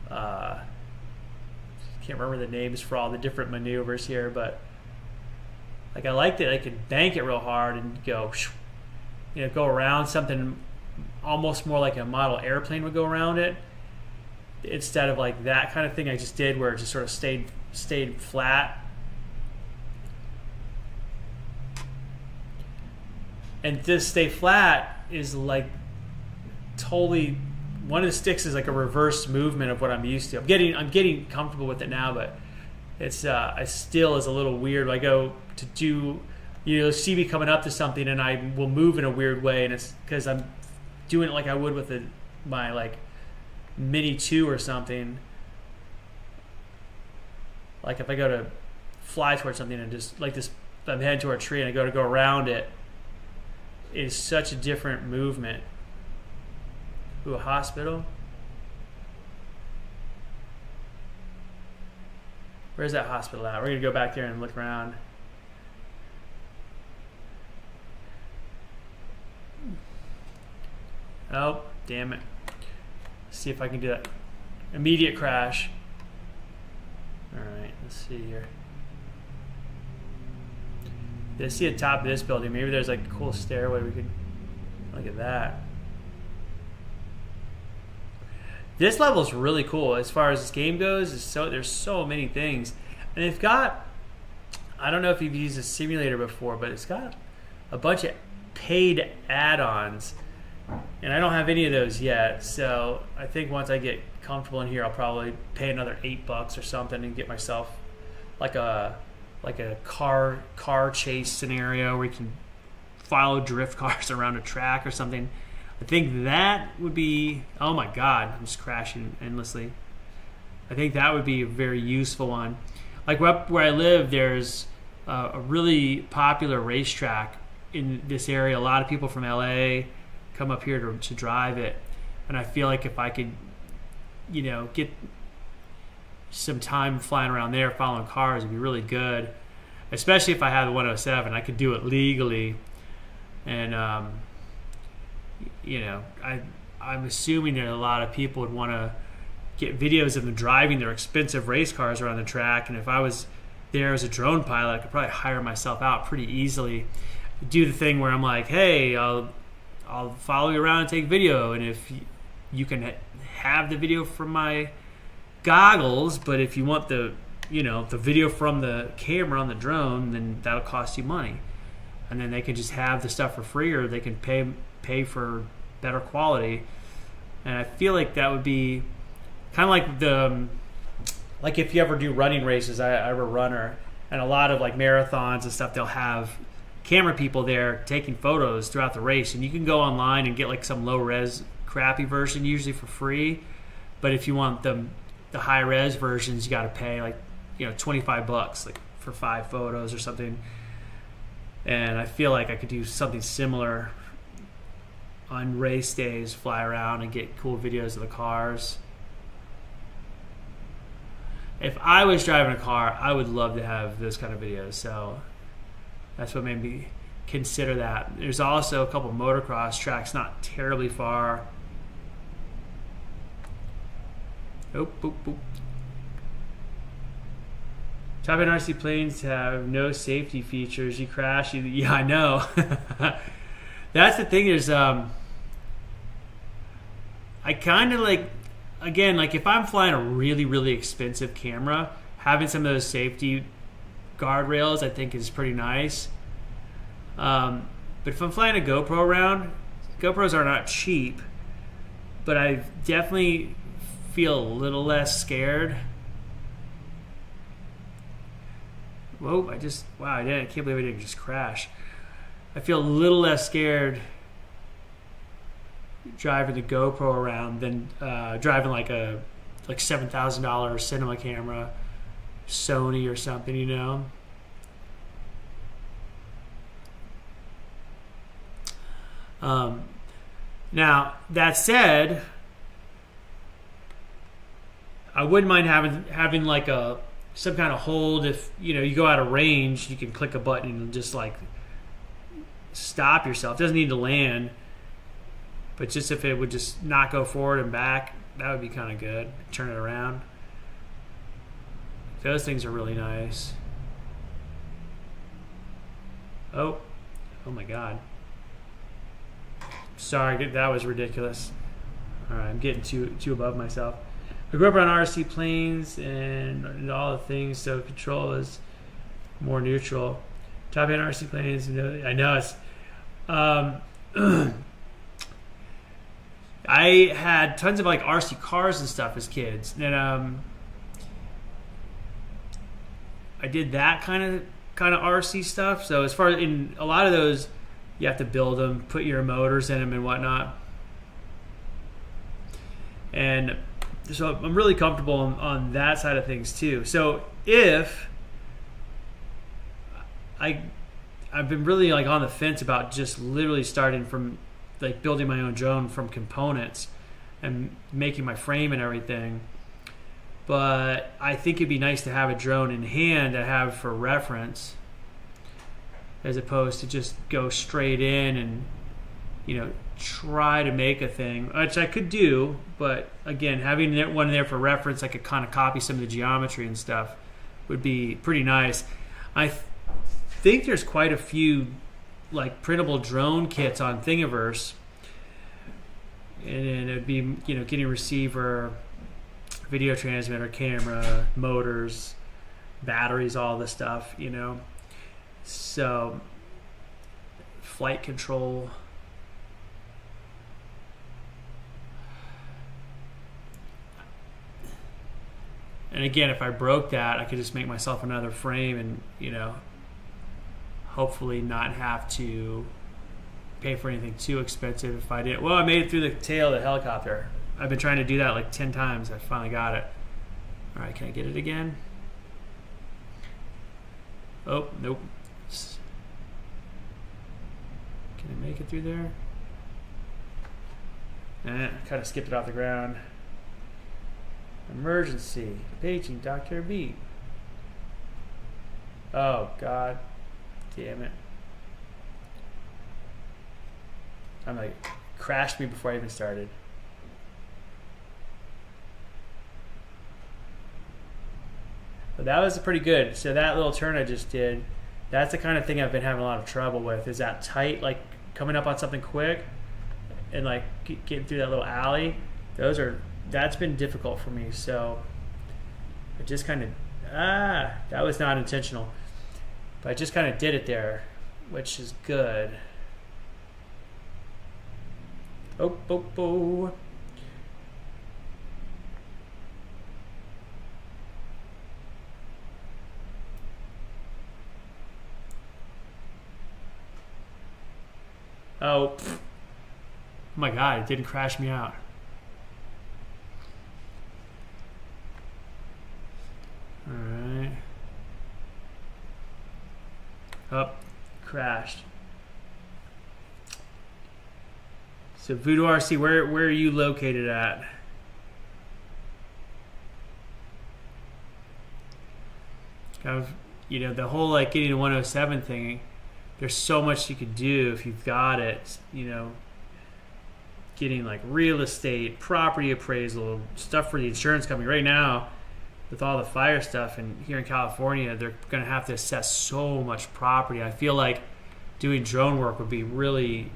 Speaker 1: can't remember the names for all the different maneuvers here, but like I liked it. I could bank it real hard and go, you know, go around something almost more like a model airplane would go around it. instead of like that kind of thing I just did where it just sort of stayed flat. And this stay flat is like totally, one of the sticks is like a reverse movement of what I'm used to. I'm getting comfortable with it now, but it's it still is a little weird. I go to do, see me coming up to something and I will move in a weird way, and it's because I'm doing it like I would with my like Mini 2 or something. Like if I go to fly towards something and just like this, I'm heading toward a tree and I go around it, is such a different movement. Ooh, a hospital? Where's that hospital at? We're gonna go back there and look around. Oh, damn it. Let's see if I can do that. Immediate crash. Alright, let's see here. Let's see the top of this building. Maybe there's like a cool stairway we could look at that. This level is really cool as far as this game goes. There's so many things, and they've got, I don't know if you've used a simulator before, but it's got a bunch of paid add-ons, and I don't have any of those yet. So I think once I get comfortable in here, I'll probably pay another $8 or something and get myself like a car chase scenario where you can follow drift cars around a track or something. I think that would be, oh my god, I'm just crashing endlessly. I think that would be a very useful one. Like where I live, there's a really popular racetrack in this area. A lot of people from LA come up here to drive it, and I feel like if I could, get some time flying around there following cars, it'd be really good. Especially if I had the 107, I could do it legally, and I'm assuming that a lot of people would want to get videos of them driving their expensive race cars around the track. And if I was there as a drone pilot, I could probably hire myself out pretty easily. Do the thing where I'm like, hey, I'll follow you around and take video, and if you can have the video from my goggles, but if you want the video from the camera on the drone, then that'll cost you money. And then they can just have the stuff for free, or they can pay for better quality. And I feel like that would be kind of like if you ever do running races. I'm a runner, and a lot of like marathons and stuff, they'll have camera people there taking photos throughout the race, and you can go online and get like some low res crappy version, usually for free. But if you want the high res versions, you got to pay like $25 like for 5 photos or something. And I feel like I could do something similar on race days, fly around and get cool videos of the cars. If I was driving a car, I would love to have those kind of videos. So that's what made me consider that. There's also a couple motocross tracks not terribly far. Oop, boop, boop. Top end RC planes have no safety features. You crash, yeah, I know. That's the thing is, I kind of like, again, like if I'm flying a really, really expensive camera, having some of those safety guardrails I think is pretty nice. But if I'm flying a GoPro around, GoPros are not cheap, but I definitely feel a little less scared. Whoa, I can't believe I didn't just crash. I feel a little less scared driving the GoPro around than driving like a $7,000 cinema camera, Sony or something, Now, that said, I wouldn't mind having like some kind of hold. If you go out of range, you can click a button and just like stop yourself. It doesn't need to land, but just if it would just not go forward and back, that would be kind of good. Turn it around. Those things are really nice. Oh my god. Sorry, that was ridiculous. All right, I'm getting too above myself. I grew up on RC planes and all the things, so control is more neutral. Top end RC planes, I know it's. I had tons of like RC cars and stuff as kids, and I did that kind of RC stuff. So as far as in a lot of those, you have to build them, put your motors in them and whatnot. And so I'm really comfortable on that side of things too. So if I've been really like on the fence about just literally starting from like building my own drone from components and making my frame and everything. But I think it'd be nice to have a drone in hand to have for reference, as opposed to just go straight in and, you know, try to make a thing, which I could do. But again, having one there for reference, I could kind of copy some of the geometry and stuff, would be pretty nice. I think there's quite a few like printable drone kits on Thingiverse, and it'd be, you know, getting a receiver, video transmitter, camera, motors, batteries, all this stuff, you know. So flight control. And again, if I broke that, I could just make myself another frame and, you know, hopefully not have to pay for anything too expensive if I did. Well, I made it through the tail of the helicopter. I've been trying to do that like 10 times. I finally got it. All right, can I get it again? Oh, nope. Can I make it through there? I kind of skipped it off the ground. Emergency. Paging Dr. B. Oh, God. Damn it. I'm like, crashed me before I even started. But that was pretty good. So that little turn I just did, that's the kind of thing I've been having a lot of trouble with, is that tight, like coming up on something quick and like getting through that little alley. That's been difficult for me. So I just kind of, that was not intentional. But I just kind of did it there, which is good. Oh, oh, oh. Oh, oh my God, it didn't crash me out. All right. Oh, crashed. So Voodoo RC, where are you located at? Kind of, you know, the whole like getting a 107 thing, there's so much you could do if you've got it, you know, getting like real estate, property appraisal, stuff for the insurance company. Right now, with all the fire stuff, and here in California, they're going to have to assess so much property. I feel like doing drone work would be really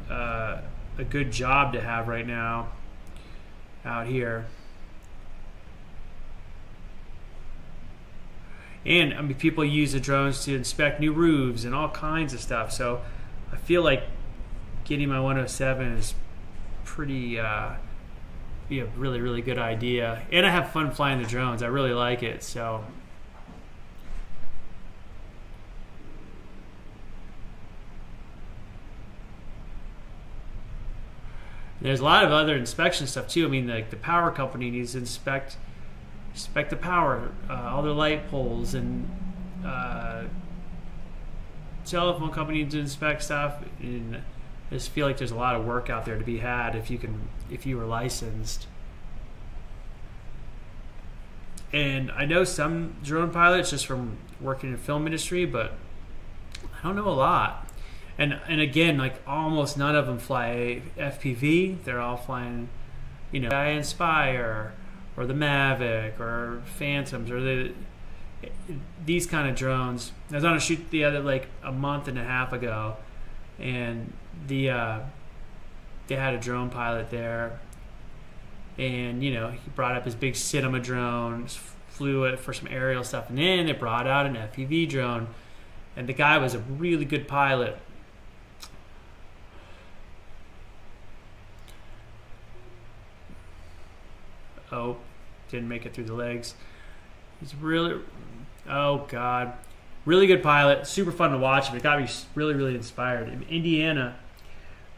Speaker 1: a good job to have right now out here. And I mean, people use the drones to inspect new roofs and all kinds of stuff. So I feel like getting my 107 is pretty be a really, really good idea. And I have fun flying the drones. I really like it. So there's a lot of other inspection stuff too. I mean, like the power company needs to inspect the power, all their light poles, and telephone company needs to inspect stuff. And I just feel like there's a lot of work out there to be had if you were licensed. And I know some drone pilots just from working in the film industry, but I don't know a lot. And again, like almost none of them fly FPV. They're all flying, you know, Inspire or the Mavic or Phantoms or these kind of drones. I was on a shoot the other like a month and a half ago, and they had a drone pilot there, And you know, he brought up his big cinema drone, flew it for some aerial stuff, and then it brought out an FPV drone. And the guy was a really good pilot. Oh, didn't make it through the legs. He's really, oh God, really good pilot. Super fun to watch him. It got me really, really inspired. In Indiana,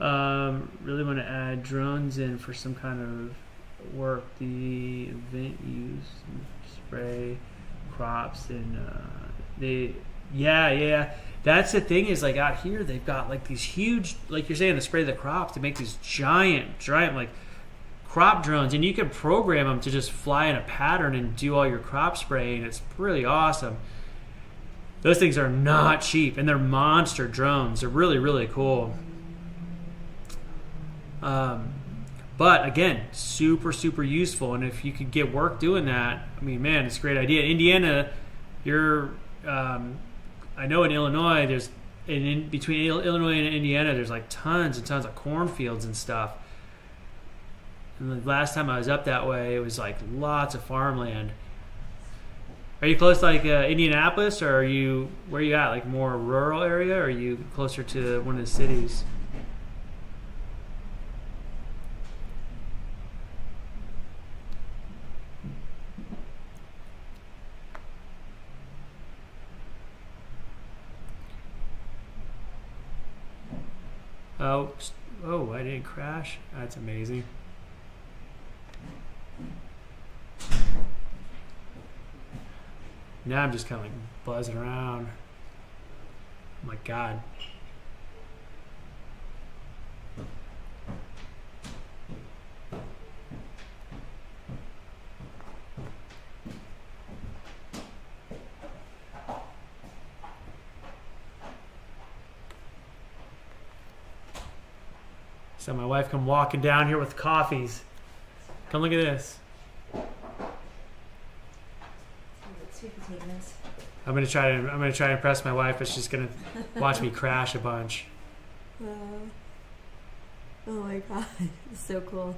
Speaker 1: really want to add drones in for some kind of work. The event use spray crops and yeah. That's the thing is, like, out here they've got like these huge, like you're saying, to spray the crops, to make these giant like crop drones, and you can program them to just fly in a pattern and do all your crop spraying. It's really awesome. Those things are not cheap, and they're monster drones. They're really, really cool. But again, super, super useful. And if you could get work doing that, I mean, man, it's a great idea. Indiana, I know in Illinois, between Illinois and Indiana, there's like tons and tons of cornfields and stuff. And the last time I was up that way, it was like lots of farmland. Are you close to like Indianapolis, or where are you at? Like more rural area, or are you closer to one of the cities? Oh, I didn't crash. That's amazing. Now I'm just kind of like buzzing around. Oh my God. So my wife come walking down here with coffees. Come look at this. I'm gonna try to impress my wife, but she's gonna watch me crash a bunch.
Speaker 2: Oh my God, it's so cool.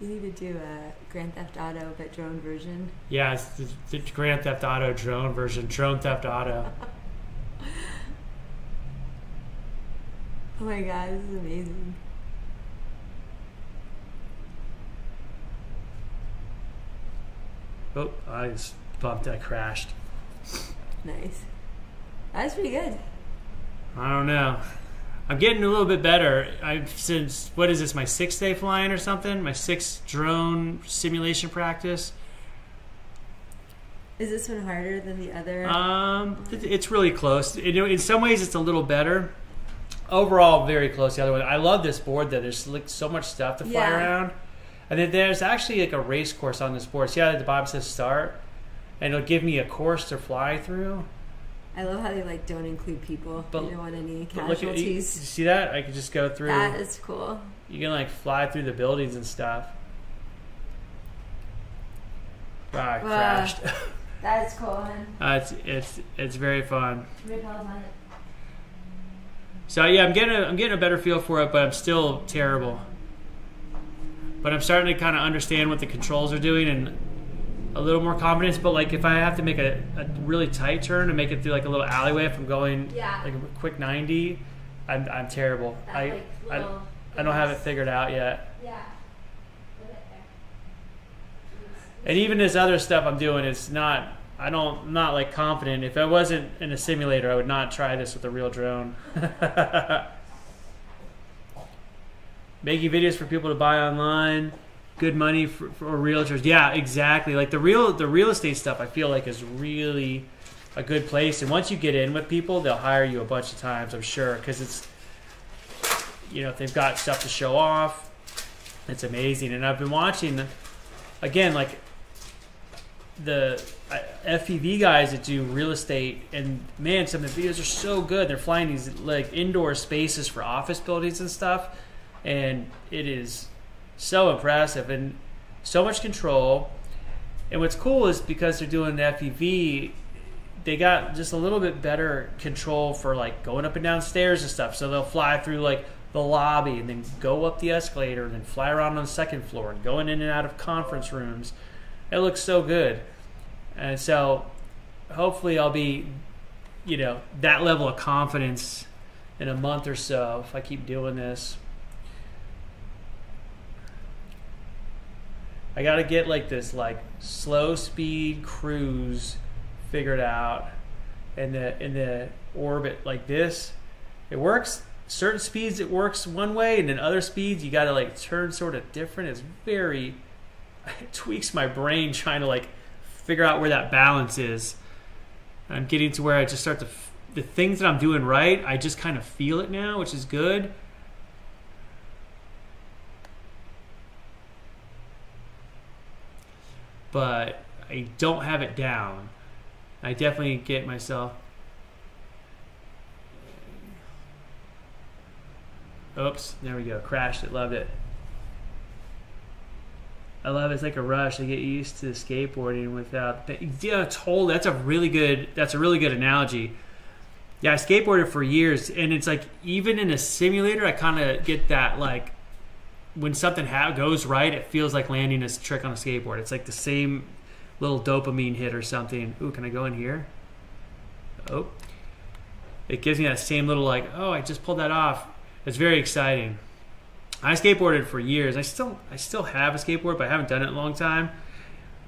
Speaker 2: You need to do a Grand Theft Auto but drone version.
Speaker 1: Yeah, it's the Grand Theft Auto drone version, Drone Theft Auto.
Speaker 2: Oh my God, this is amazing.
Speaker 1: Oh, I just bumped. I crashed.
Speaker 2: Nice. That's pretty good.
Speaker 1: I don't know. I'm getting a little bit better. Since, what is this, my 6th day flying or something? My 6th drone simulation practice.
Speaker 2: Is this one harder than the other?
Speaker 1: It's really close. In some ways, it's a little better. Overall, very close to the other one. I love this board, though. There's like so much stuff to fly around. And then there's actually like a race course on this board. See how at the bottom says start? And it'll give me a course to fly through.
Speaker 2: I love how they like don't include people. They don't want any casualties.
Speaker 1: Look at, you see that? I can just go through.
Speaker 2: That is cool.
Speaker 1: You can like fly through the buildings and stuff. Wow, I crashed.
Speaker 2: That's cool, man.
Speaker 1: It's very fun. So yeah, I'm getting a better feel for it, but I'm still terrible. But I'm starting to kind of understand what the controls are doing and a little more confidence. But like if I have to make a really tight turn and make it through like a little alleyway, if I'm going like a quick 90, I'm terrible. I don't have it figured out yet.
Speaker 2: Yeah.
Speaker 1: And even this other stuff I'm doing, I'm not like confident. If I wasn't in a simulator, I would not try this with a real drone. Making videos for people to buy online, good money for realtors. Yeah, exactly. Like the real estate stuff, I feel like is really a good place. And once you get in with people, they'll hire you a bunch of times, I'm sure, because it's, if they've got stuff to show off, it's amazing. And I've been watching, again, like the FPV guys that do real estate, and man, some of the videos are so good. They're flying these like indoor spaces for office buildings and stuff. And it is so impressive and so much control. And what's cool is because they're doing the FPV, they got just a little bit better control for like going up and down stairs and stuff. So they'll fly through like the lobby and then go up the escalator and then fly around on the second floor and going in and out of conference rooms. It looks so good. And so hopefully I'll be, you know, that level of confidence in a month or so if I keep doing this. I got to get like this like slow speed cruise figured out in the orbit like this. It works certain speeds, it works one way, and then other speeds you got to like turn sort of different. It's very, it tweaks my brain trying to like figure out where that balance is. I'm getting to where I just start to the things that I'm doing right, I just kind of feel it now, which is good. But I don't have it down. I definitely get myself. Oops, there we go. Crashed it, loved it. I love it. It's like a rush. I get used to skateboarding without. Yeah, totally. That's a really good analogy. Yeah, I skateboarded for years, and it's like even in a simulator, I kind of get that like when something goes right, it feels like landing a trick on a skateboard. It's like the same little dopamine hit or something. Ooh, can I go in here? Oh, it gives me that same little like, oh, I just pulled that off. It's very exciting. I skateboarded for years. I still have a skateboard, but I haven't done it in a long time.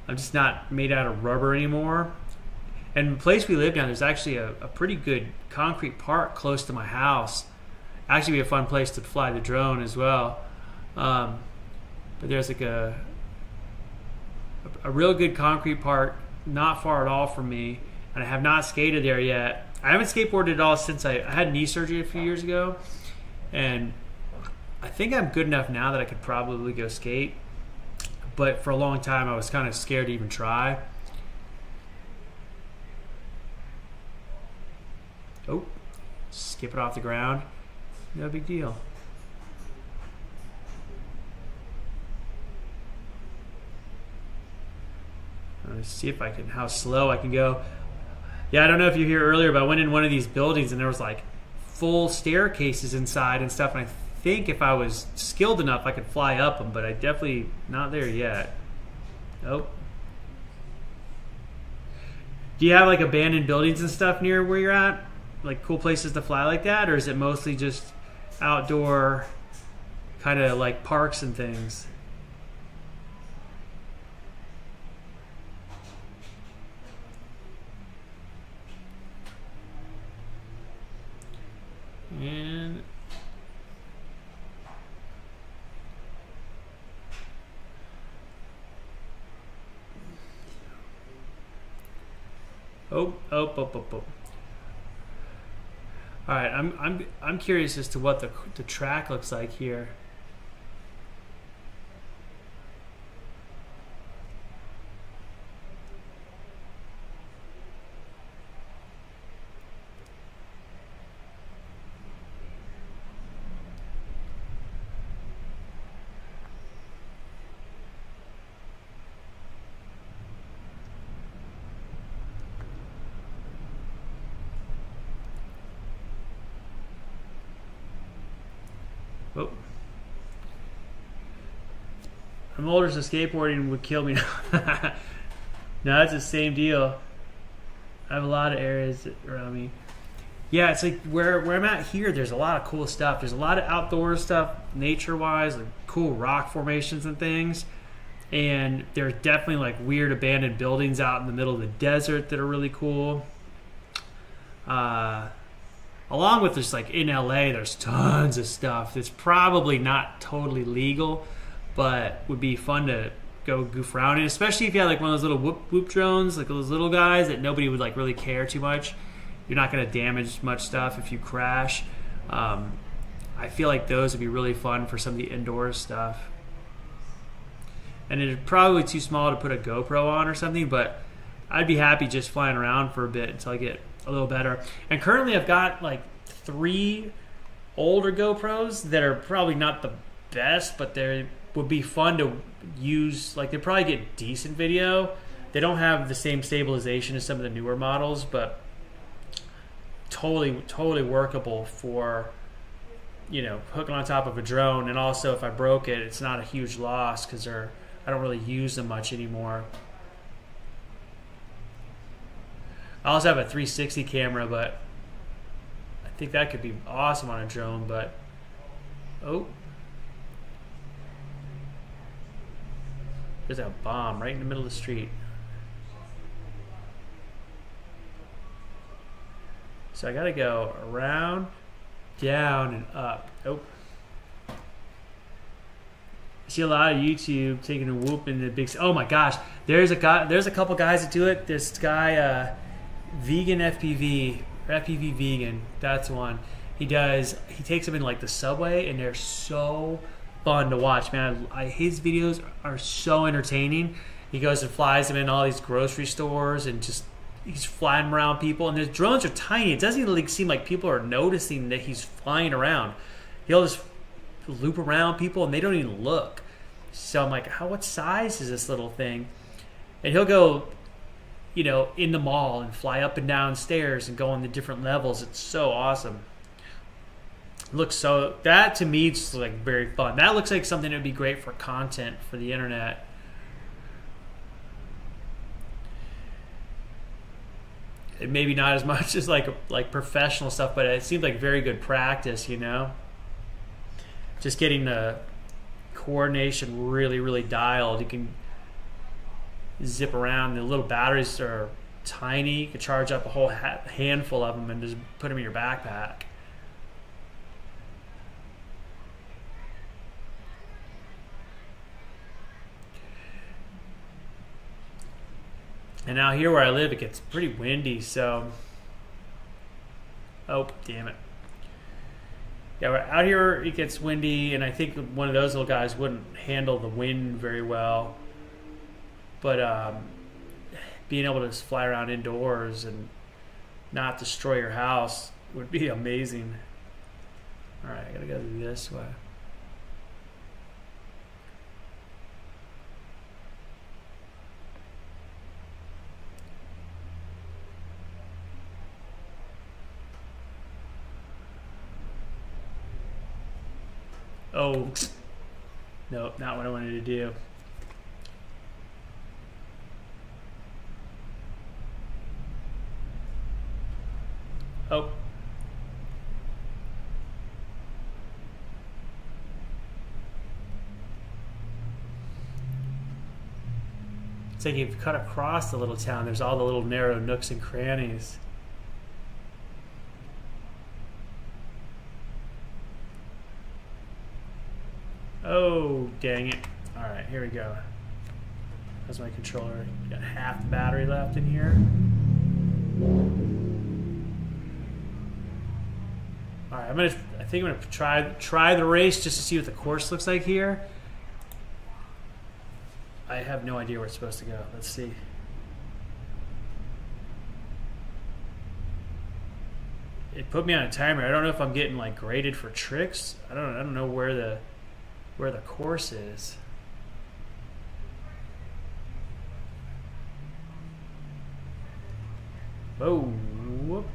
Speaker 1: I'm just not made out of rubber anymore. And the place we live now, there's actually a pretty good concrete park close to my house. Actually, be a fun place to fly the drone as well. But there's like a real good concrete park not far at all from me, and I have not skated there yet. I haven't skateboarded at all since I had knee surgery a few years ago, and I think I'm good enough now that I could probably go skate. But for a long time, I was kind of scared to even try. Oh, skip it off the ground. No big deal. Let's see if I can, how slow I can go. Yeah, I don't know if you hear earlier, but I went in one of these buildings and there was like full staircases inside and stuff. And I think if I was skilled enough, I could fly up them, but I definitely not there yet. Oh. Do you have like abandoned buildings and stuff near where you're at? Like cool places to fly like that? Or is it mostly just outdoor kind of like parks and things? And oh. All right, I'm curious as to what the track looks like here. Oh. I'm older, so skateboarding would kill me now. No, it's the same deal. I have a lot of areas around me. Yeah, it's like where I'm at here, there's a lot of cool stuff. There's a lot of outdoor stuff, nature-wise, like cool rock formations and things. And there's definitely like weird abandoned buildings out in the middle of the desert that are really cool. Along with just like in LA, there's tons of stuff that's probably not totally legal, but would be fun to go goof around in, especially if you had like one of those little whoop drones, like those little guys that nobody would like really care too much. You're not going to damage much stuff if you crash. I feel like those would be really fun for some of the indoor stuff. And it's probably too small to put a GoPro on or something, but I'd be happy just flying around for a bit until I get a little better. And currently I've got like 3 older GoPros that are probably not the best, but they would be fun to use. Like they probably get decent video. They don't have the same stabilization as some of the newer models, but totally workable for you know, hooking on top of a drone, and also if I broke it, it's not a huge loss because I don't really use them much anymore. I also have a 360 camera, but I think that could be awesome on a drone. But oh, there's a bomb right in the middle of the street. So I gotta go around, down, and up. Oh. I see a lot of YouTube taking a whoop in the big. Oh my gosh, there's a couple guys that do it. This guy, Vegan FPV, FPV Vegan. That's one. He takes them in like the subway, and they're so fun to watch, man. His videos are so entertaining. He goes and flies them in all these grocery stores, and just he's flying around people. And the drones are tiny. It doesn't even seem like people are noticing that he's flying around. He'll just loop around people, and they don't even look. So I'm like, what size is this little thing? And he'll go, you know, in the mall and fly up and down stairs and go on the different levels. It's so awesome. That to me is like very fun. That looks like something that would be great for content for the internet. Maybe not as much as like professional stuff, but it seems like very good practice, you know. Just getting the coordination really, really dialed. You can zip around. The little batteries are tiny. You can charge up a whole handful of them and just put them in your backpack. And now here where I live, it gets pretty windy, so... Oh, damn it. Yeah, out here it gets windy, and I think one of those little guys wouldn't handle the wind very well. But being able to just fly around indoors and not destroy your house would be amazing. All right, I gotta go this way. Oh, no, not what I wanted to do. Oh. It's like you've cut across the little town. There's all the little narrow nooks and crannies. Oh, dang it. All right, here we go. That's my controller. Got half the battery left in here. All right, I think I'm gonna try the race just to see what the course looks like here. I have no idea where it's supposed to go. Let's see. It put me on a timer. I don't know if I'm getting like graded for tricks. I don't know where the course is. Whoa. Whoop.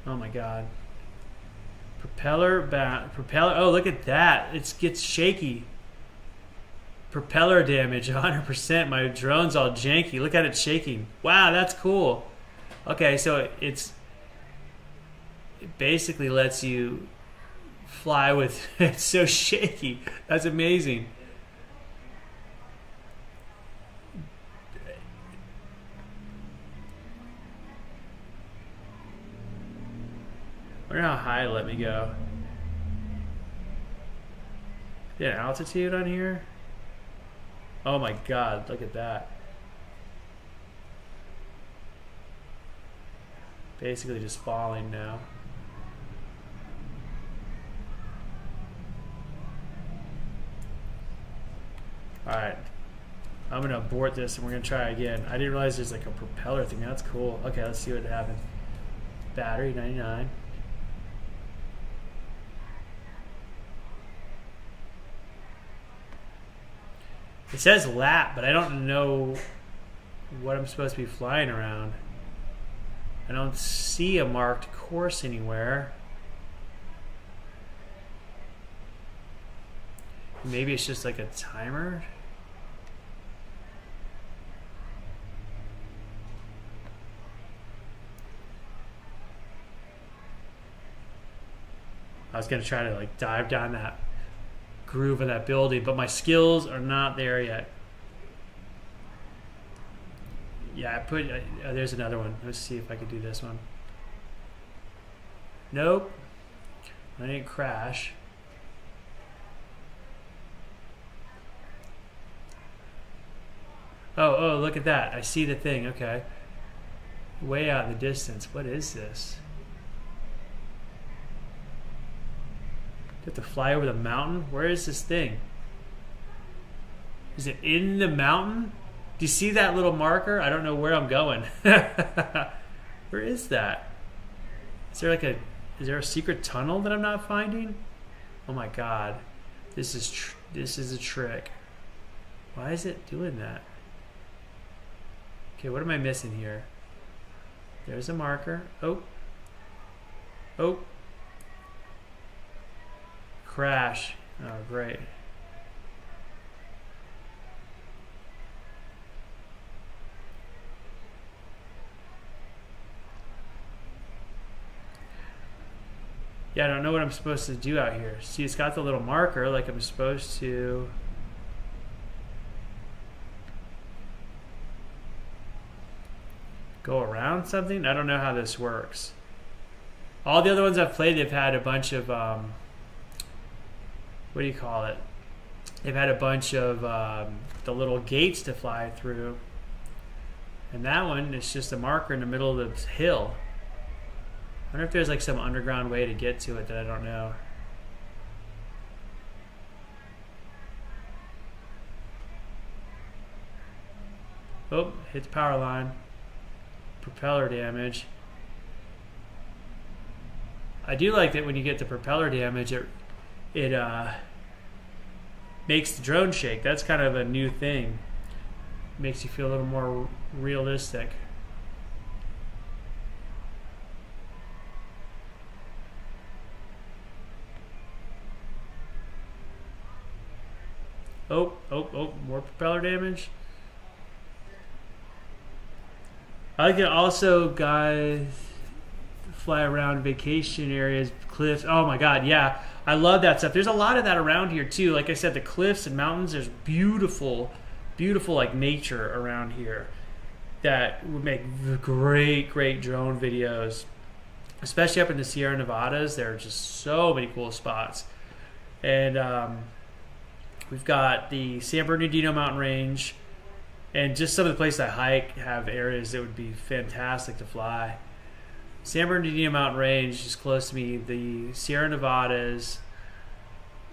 Speaker 1: Oh my god. Propeller. Oh, look at that. It gets shaky. Propeller damage 100%. My drone's all janky. Look at it shaking. Wow, that's cool. Okay, so it basically lets you fly with it's so shaky. That's amazing. I wonder how high it let me go. Yeah, altitude on here. Oh my god, look at that. Basically just falling now. Alright. I'm gonna abort this and we're gonna try again. I didn't realize there's like a propeller thing. That's cool. Okay, let's see what happens. Battery 99. It says lap, but I don't know what I'm supposed to be flying around. I don't see a marked course anywhere. Maybe it's just like a timer. I was gonna try to like dive down that groove of that building, but my skills are not there yet. Yeah, I put. There's another one. Let's see if I can do this one. Nope. I didn't crash. Oh, look at that. I see the thing. Okay. Way out in the distance. What is this? Do I have to fly over the mountain? Where is this thing? Is it in the mountain? Do you see that little marker? I don't know where I'm going. Where is that? Is there a secret tunnel that I'm not finding? Oh my god. This is a trick. Why is it doing that? Okay, what am I missing here? There's a marker. Oh. Crash. Oh, great. Yeah, I don't know what I'm supposed to do out here. See, it's got the little marker like I'm supposed to. Go around something? I don't know how this works. All the other ones I've played, they've had a bunch of, what do you call it? They've had a bunch of the little gates to fly through. And that one is just a marker in the middle of the hill. I wonder if there's like some underground way to get to it that I don't know. Oh, hit the power line. Propeller damage. I do like that when you get the propeller damage, it makes the drone shake. That's kind of a new thing. Makes you feel a little more realistic. Oh, more propeller damage. I like it also, guys, fly around vacation areas, cliffs. Oh my god, yeah. I love that stuff. There's a lot of that around here too. Like I said, the cliffs and mountains, there's beautiful like nature around here that would make great drone videos. Especially up in the Sierra Nevadas, there are just so many cool spots. And we've got the San Bernardino mountain range, and just some of the places I hike have areas that would be fantastic to fly. San Bernardino mountain range is close to me. The Sierra Nevadas,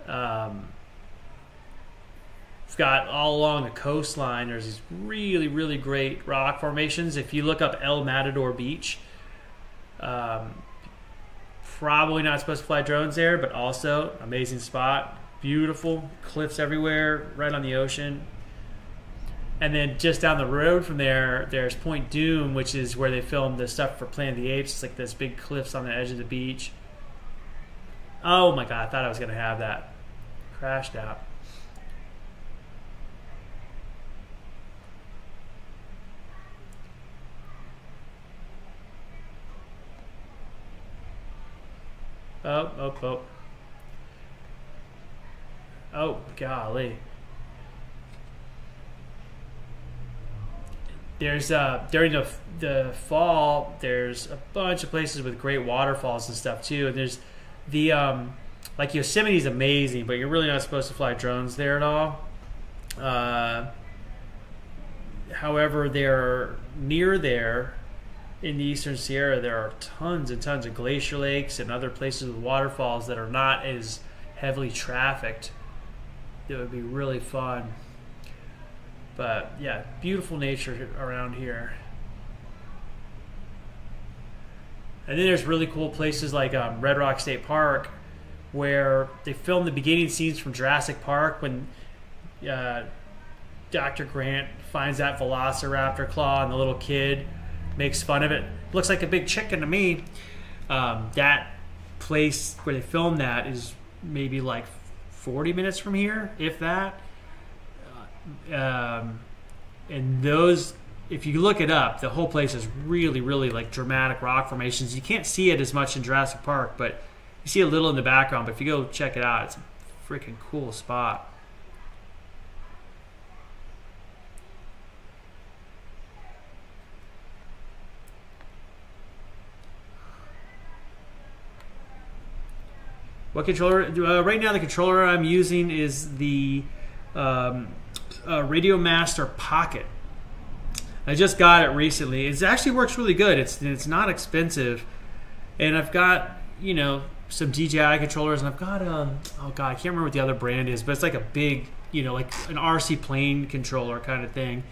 Speaker 1: we've got all along the coastline, there's these really great rock formations. If you look up El Matador Beach, probably not supposed to fly drones there, but also amazing spot. Beautiful cliffs everywhere, right on the ocean. And then just down the road from there, there's Point Doom, which is where they filmed the stuff for Planet of the Apes. It's like this big cliffs on the edge of the beach. Oh my god, I thought I was going to have that. Crashed out. Oh. Oh, golly. There's during the fall, there's a bunch of places with great waterfalls and stuff too. And there's the like Yosemite's amazing, but you're really not supposed to fly drones there at all. However, near there in the Eastern Sierra, there are tons and tons of glacier lakes and other places with waterfalls that are not as heavily trafficked. It would be really fun. But yeah, beautiful nature around here. And then there's really cool places like Red Rock State Park, where they filmed the beginning scenes from Jurassic Park when Dr. Grant finds that velociraptor claw and the little kid makes fun of it. Looks like a big chicken to me. That place where they filmed that is maybe like 40 minutes from here, if that. And those, if you look it up, the whole place is really, really like dramatic rock formations. You can't see it as much in Jurassic Park, but you see a little in the background. But if you go check it out, it's a freaking cool spot. What controller? Right now, the controller I'm using is the Radio Master Pocket. I just got it recently. It actually works really good. It's not expensive, and I've got, you know, some DJI controllers, and I've got oh god, I can't remember what the other brand is, but it's like a big, you know, like an RC plane controller kind of thing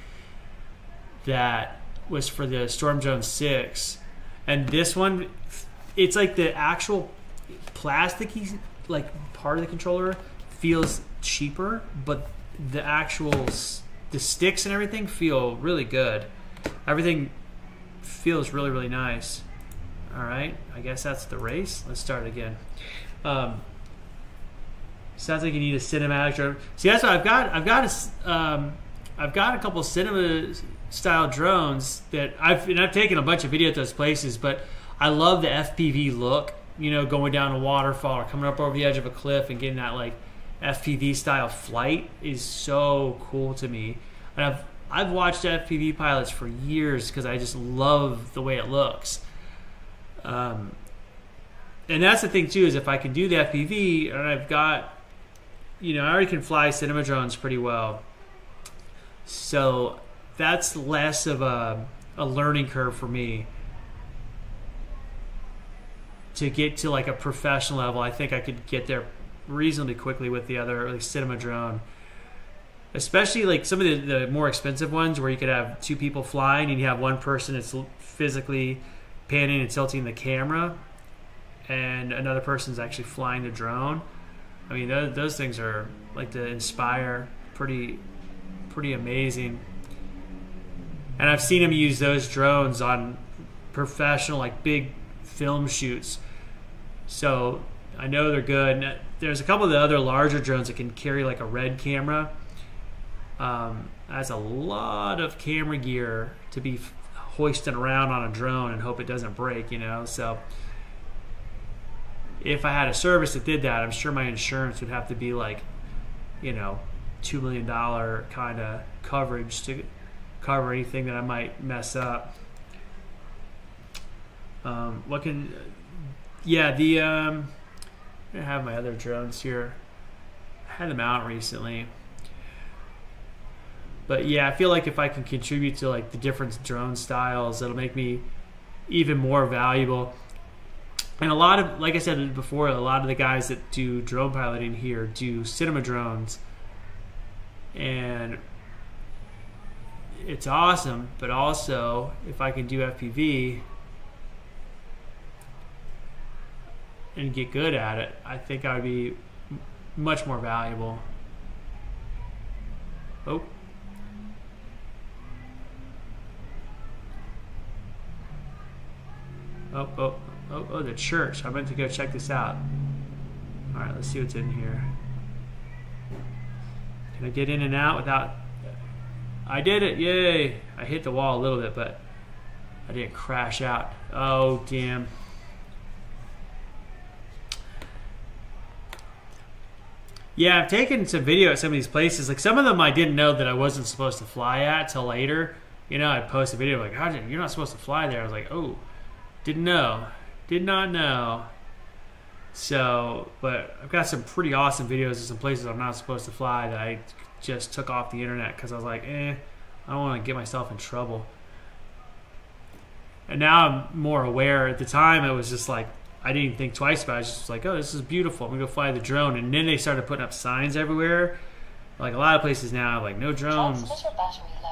Speaker 1: that was for the Storm Drone 6, and this one, it's like the actual plasticky like part of the controller feels cheaper, but the actual the sticks and everything feel really good. Everything feels really, really nice. All right, I guess that's the race. Let's start again. Sounds like you need a cinematic drone. See, that's what I've got. I've got a couple cinema style drones that I've taken a bunch of video at those places, but I love the FPV look. You know, going down a waterfall or coming up over the edge of a cliff and getting that like FPV style flight is so cool to me. And I've watched FPV pilots for years because I just love the way it looks. And that's the thing too, is if I can do the FPV, and I've got, you know, I already can fly cinema drones pretty well, so that's less of a learning curve for me. To get to like a professional level, I think I could get there reasonably quickly with the other like cinema drone, especially like some of the more expensive ones where you could have two people flying and you have one person that's physically panning and tilting the camera and another person's actually flying the drone. I mean, those things are like the Inspire, pretty amazing. And I've seen them use those drones on professional like big film shoots, so I know they're good. And there's a couple of the other larger drones that can carry like a red camera. That's a lot of camera gear to be hoisting around on a drone and hope it doesn't break, you know. So if I had a service that did that, I'm sure my insurance would have to be like, you know, $2 million kind of coverage to cover anything that I might mess up. I have my other drones here. I had them out recently, but yeah, I feel like if I can contribute to like the different drone styles, it'll make me even more valuable. And a lot of, like I said before, a lot of the guys that do drone piloting here do cinema drones, and it's awesome. But also, if I can do FPV and get good at it, I think I would be much more valuable. Oh. Oh, the church. I meant to go check this out. All right, let's see what's in here. Can I get in and out without... I did it, yay! I hit the wall a little bit, but I didn't crash out. Oh, damn. Yeah, I've taken some video at some of these places. Like some of them I didn't know that I wasn't supposed to fly at till later. You know, I'd post a video like, you're not supposed to fly there. I was like, oh, didn't know. Did not know. So, but I've got some pretty awesome videos of some places I'm not supposed to fly that I just took off the internet because I was like, I don't want to get myself in trouble. And now I'm more aware. At the time, it was just like, I didn't even think twice about it. I was just like, oh, this is beautiful. I'm going to go fly the drone. And then they started putting up signs everywhere. Like a lot of places now, like no drones.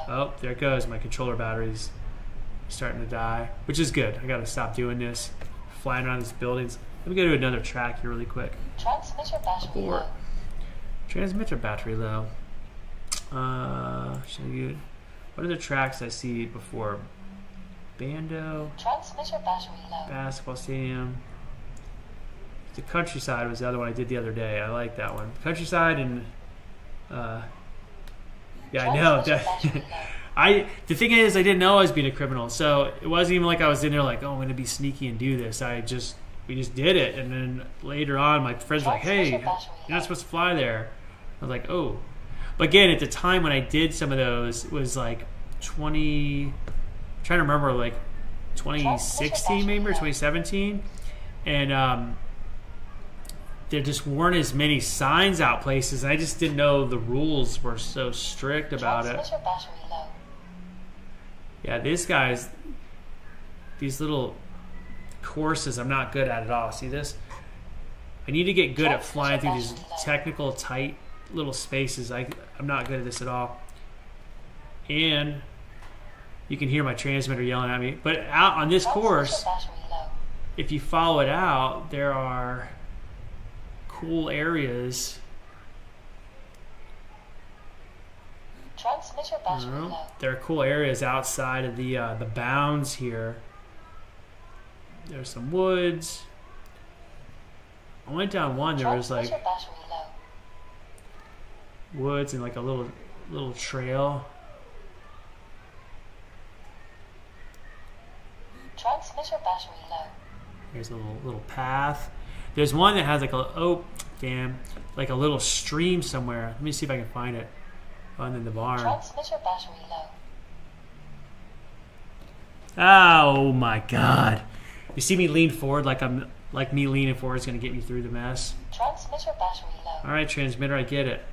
Speaker 1: Oh, there it goes. My controller battery's starting to die, which is good. I got to stop doing this, flying around these buildings. Let me go to another track here really quick.
Speaker 3: Transmitter battery low.
Speaker 1: Transmitter battery low. Show you. What are the tracks I see before? Bando.
Speaker 3: Transmitter battery low.
Speaker 1: Basketball stadium. The Countryside was the other one I did the other day. I like that one. Countryside and yeah, I know. The thing is, I didn't know I was being a criminal, so it wasn't even like I was in there like, oh, I'm going to be sneaky and do this. We just did it, and then later on, my friends were like, hey, you're not supposed to fly there. I was like, oh. But again, at the time when I did some of those, it was like 20, I'm trying to remember, like 2016 maybe or 2017, and there just weren't as many signs out places, and I just didn't know the rules were so strict about it. Yeah, these little courses, I'm not good at all. See this? I need to get good at flying through these technical, tight little spaces. I'm not good at this at all. And you can hear my transmitter yelling at me. But out on this course, if you follow it out, there are cool areas.
Speaker 3: Transmitter battery low.
Speaker 1: There are cool areas outside of the bounds here. There's some woods. I went down one. There was like woods and like a little trail.
Speaker 3: Transmitter battery low.
Speaker 1: There's a little path. There's one that has like like a little stream somewhere. Let me see if I can find it. Under the barn.
Speaker 3: Transmitter battery low.
Speaker 1: Oh my God! You see me lean forward like me leaning forward is going to get me through the mess.
Speaker 3: Transmitter battery low.
Speaker 1: All right, transmitter, I get it.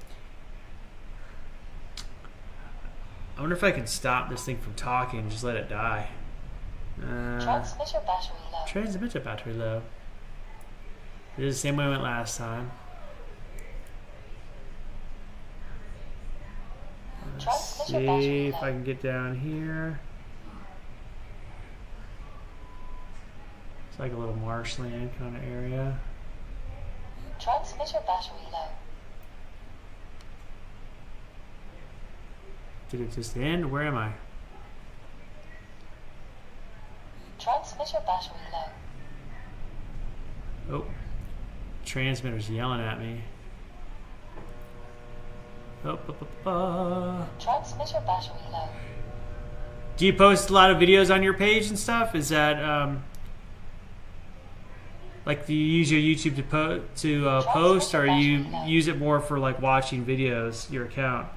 Speaker 1: I wonder if I can stop this thing from talking and just let it die.
Speaker 3: Transmitter battery low.
Speaker 1: Transmitter battery low. It is the same way I went last time. Let's see if I can get down here. It's like a little marshland kind of area.
Speaker 3: Transmitter battery low.
Speaker 1: Did it just end? Where am I?
Speaker 3: Transmitter battery low.
Speaker 1: Oh, transmitter's yelling at me.
Speaker 3: Transmitter battery low.
Speaker 1: Do you post a lot of videos on your page and stuff? Is that like, do you use your YouTube to post, or you use it more for like watching videos? Your account.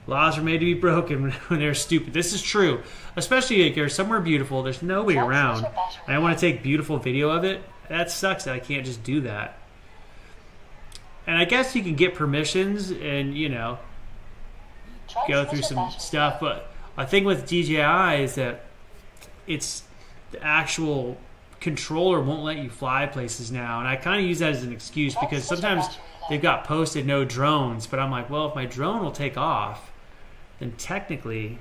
Speaker 1: Laws are made to be broken when they're stupid. This is true, especially if you're somewhere beautiful. There's nobody around, and I want to take beautiful video of it. That sucks that I can't just do that. And I guess you can get permissions and, you know, go through some stuff. But I think with DJI is that it's the actual controller won't let you fly places now. And I kind of use that as an excuse because sometimes they've got posted no drones. But I'm like, well, if my drone will take off, then technically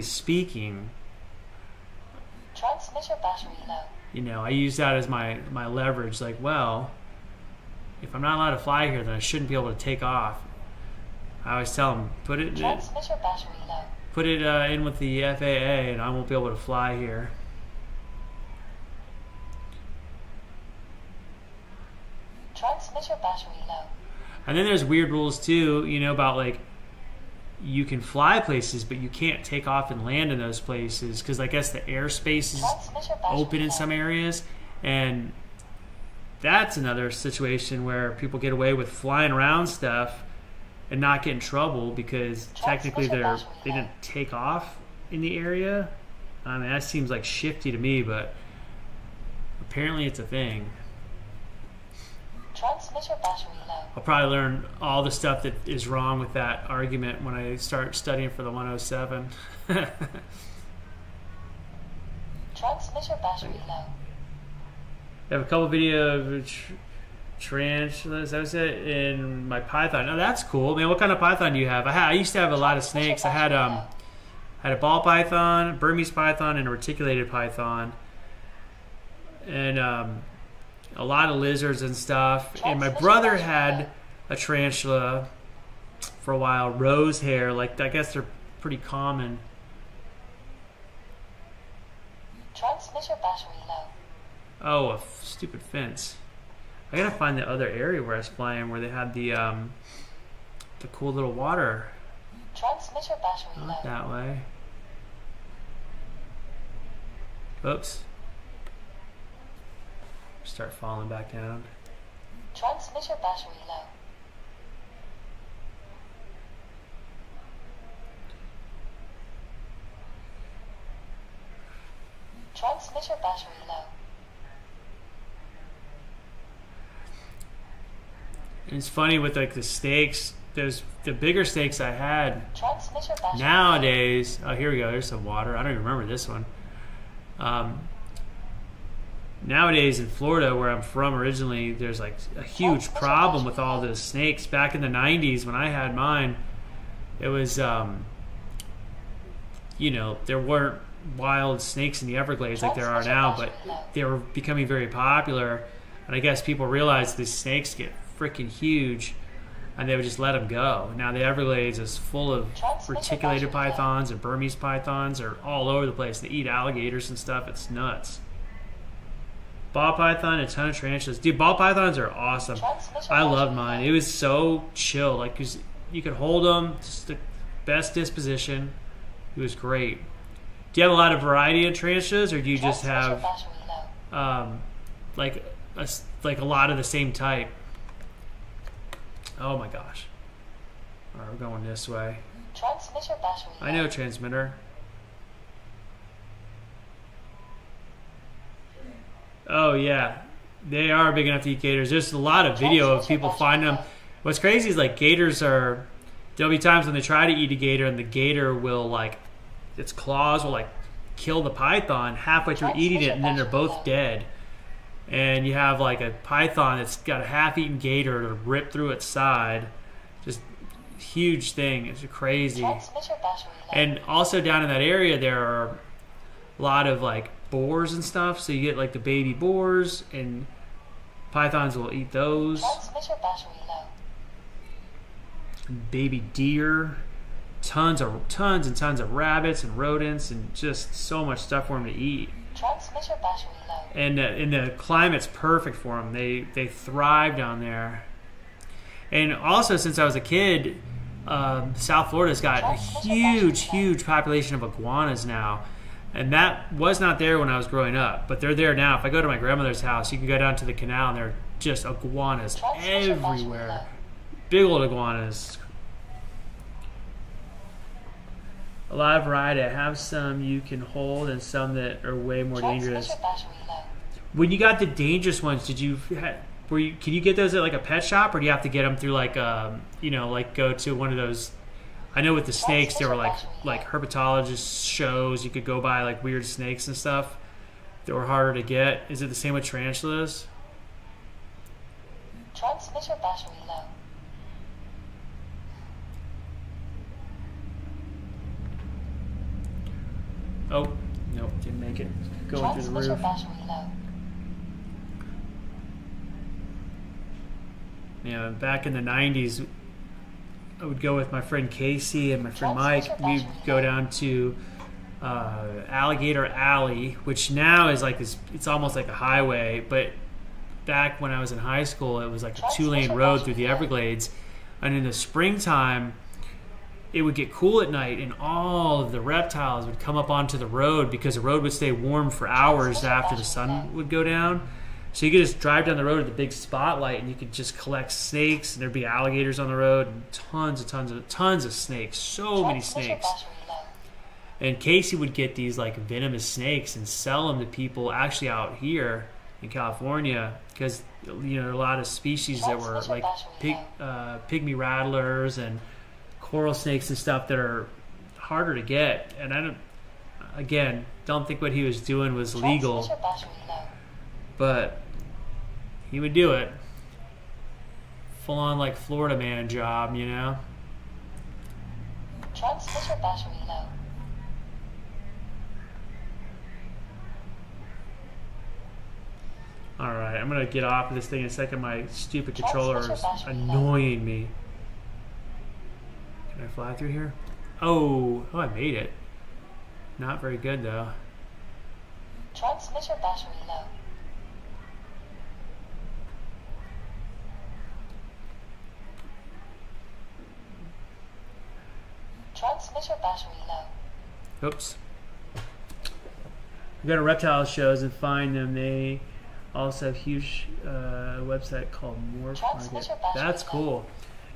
Speaker 1: speaking,
Speaker 3: transmitter battery low.
Speaker 1: You know, I use that as my leverage. Like, well, if I'm not allowed to fly here, then I shouldn't be able to take off. I always tell them, put it
Speaker 3: transmitter battery low.
Speaker 1: Put it in with the FAA, and I won't be able to fly here.
Speaker 3: Transmitter battery low.
Speaker 1: And then there's weird rules too, you know, about like you can fly places, but you can't take off and land in those places because I guess the airspace is open in some areas, and that's another situation where people get away with flying around stuff and not get in trouble because technically they didn't take off in the area. I mean, that seems like shifty to me, but apparently it's a thing.
Speaker 3: Transmitter battery low.
Speaker 1: I'll probably learn all the stuff that is wrong with that argument when I start studying for the 107.
Speaker 3: Transmitter battery low.
Speaker 1: I have a couple videos of tarantulas, that was it, in my python. Oh, that's cool. Man, what kind of python do you have? I used to have a lot of snakes. I had a ball python, Burmese python, and a reticulated python. And a lot of lizards and stuff. And my brother had a tarantula for a while. Rose hair, like I guess they're pretty common.
Speaker 3: Transmitter battery low.
Speaker 1: Oh, a stupid fence. I gotta find the other area where I was flying, where they had the cool little water.
Speaker 3: Transmitter battery low.
Speaker 1: Not that way. Oops. Start falling back down.
Speaker 3: Transmitter battery low. Transmitter battery low.
Speaker 1: And it's funny with like the stakes. There's the bigger stakes I had.
Speaker 3: Transmitter battery
Speaker 1: Nowadays, oh here we go. There's some water. I don't even remember this one. Nowadays in Florida, where I'm from originally, there's like a huge problem with all the snakes. Back in the 90s when I had mine, it was, you know, there weren't wild snakes in the Everglades like there are now, but they were becoming very popular. And I guess people realized these snakes get freaking huge, and they would just let them go. Now the Everglades is full of reticulated pythons and Burmese pythons are all over the place. They eat alligators and stuff. It's nuts. Ball python, a ton of tarantulas. Dude, ball pythons are awesome. I loved mine. It was so chill. Like, 'cause you could hold them, just the best disposition. It was great. Do you have a lot of variety of tarantulas, or do you just have like a lot of the same type? Oh my gosh. All right, we're going this way.
Speaker 3: Transmitter battery low.
Speaker 1: I know transmitter. Oh yeah, they are big enough to eat gators. There's a lot of video of people finding them. What's crazy is like gators are, there'll be times when they try to eat a gator and the gator will like, its claws will like kill the python halfway through eating it, and then they're both dead. And you have like a python that's got a half-eaten gator to rip through its side. Just huge thing. It's crazy. And also down in that area there are a lot of like boars and stuff, so you get like the baby boars, and pythons will eat those. Baby deer, tons and tons of rabbits and rodents, and just so much stuff for them to eat.
Speaker 3: Transmitter battery low.
Speaker 1: And the climate's perfect for them. They thrive down there. And also, since I was a kid, South Florida's got a huge population of iguanas now. And that was not there when I was growing up, but they're there now. If I go to my grandmother's house, you can go down to the canal, and there are just iguanas everywhere. Big old iguanas. A lot of variety. I have some you can hold and some that are way more dangerous. When you got the dangerous ones, can you get those at like a pet shop, or do you have to get them through like you know, like go to one of those? I know with the snakes, there were like herpetologist shows. You could go buy like weird snakes and stuff that were harder to get. Is it the same with tarantulas?
Speaker 3: Transmitter battery low.
Speaker 1: Oh, nope, didn't make it. Going through the roof.
Speaker 3: Transmitter battery low.
Speaker 1: Yeah, back in the 90s, I would go with my friend Casey and my friend Mike. We'd go down to Alligator Alley, which now is like this, it's almost like a highway, but back when I was in high school, it was like a 2-lane road through the Everglades. And in the springtime, it would get cool at night, and all of the reptiles would come up onto the road because the road would stay warm for hours after the sun would go down. So you could just drive down the road with a big spotlight, and you could just collect snakes, and there'd be alligators on the road, and tons of snakes, so many snakes. And Casey would get these like venomous snakes and sell them to people actually out here in California, because you know there are a lot of species that were like pygmy rattlers and coral snakes and stuff that are harder to get. And I don't think what he was doing was legal, but he would do it. Full on like Florida man job, you know.
Speaker 3: Transmitter battery low.
Speaker 1: Alright, I'm gonna get off of this thing in a second. My stupid controller is annoying me. Can I fly through here? Oh, I made it. Not very good though.
Speaker 3: Transmitter battery low. Transmitter battery low.
Speaker 1: Oops. Go to reptile shows and find them. They also have a huge website called Morph Market. That's cool.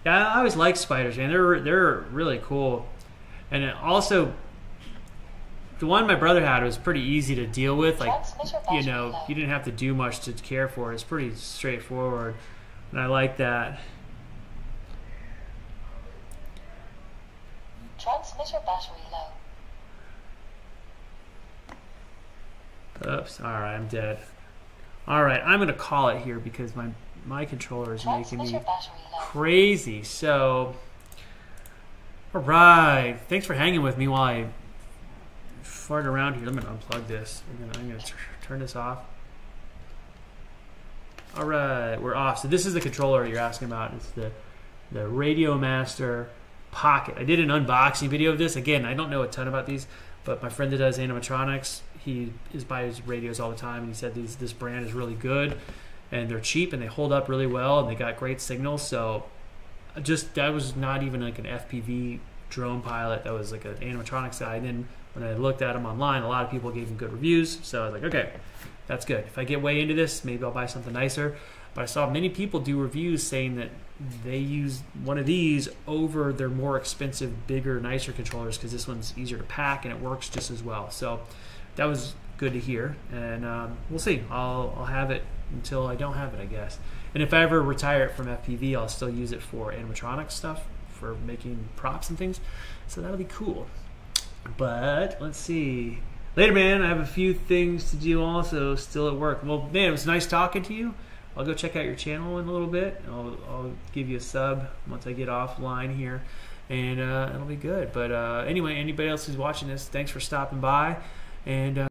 Speaker 1: Yeah, I always like spiders, man. They're really cool. And it also, the one my brother had was pretty easy to deal with. Like, you know, you didn't have to do much to care for it. It's pretty straightforward, and I like that.
Speaker 3: Transmitter battery low.
Speaker 1: Oops. All right, I'm dead. All right, I'm gonna call it here because my controller is making me crazy. So, all right. Thanks for hanging with me while I fart around here. I'm gonna unplug this. I'm gonna turn this off. All right, we're off. So this is the controller you're asking about. It's the Radio Master Pocket. I did an unboxing video of this. Again, I don't know a ton about these, but my friend that does animatronics, he is by his radios all the time, and he said this brand is really good, and they're cheap, and they hold up really well, and they got great signals. So that was not even like an FPV drone pilot. That was like an animatronics guy. And then when I looked at them online, a lot of people gave him good reviews. So I was like, okay, that's good. If I get way into this, maybe I'll buy something nicer. But I saw many people do reviews saying that they use one of these over their more expensive, bigger, nicer controllers because this one's easier to pack and it works just as well. So that was good to hear, and we'll see. I'll have it until I don't have it, I guess. And if I ever retire it from FPV, I'll still use it for animatronics stuff, for making props and things. So that'll be cool. But let's see. Later, man. I have a few things to do also, still at work. Well, man, it was nice talking to you. I'll go check out your channel in a little bit. I'll give you a sub once I get offline here, and it'll be good. But anyway, anybody else who's watching this, thanks for stopping by, and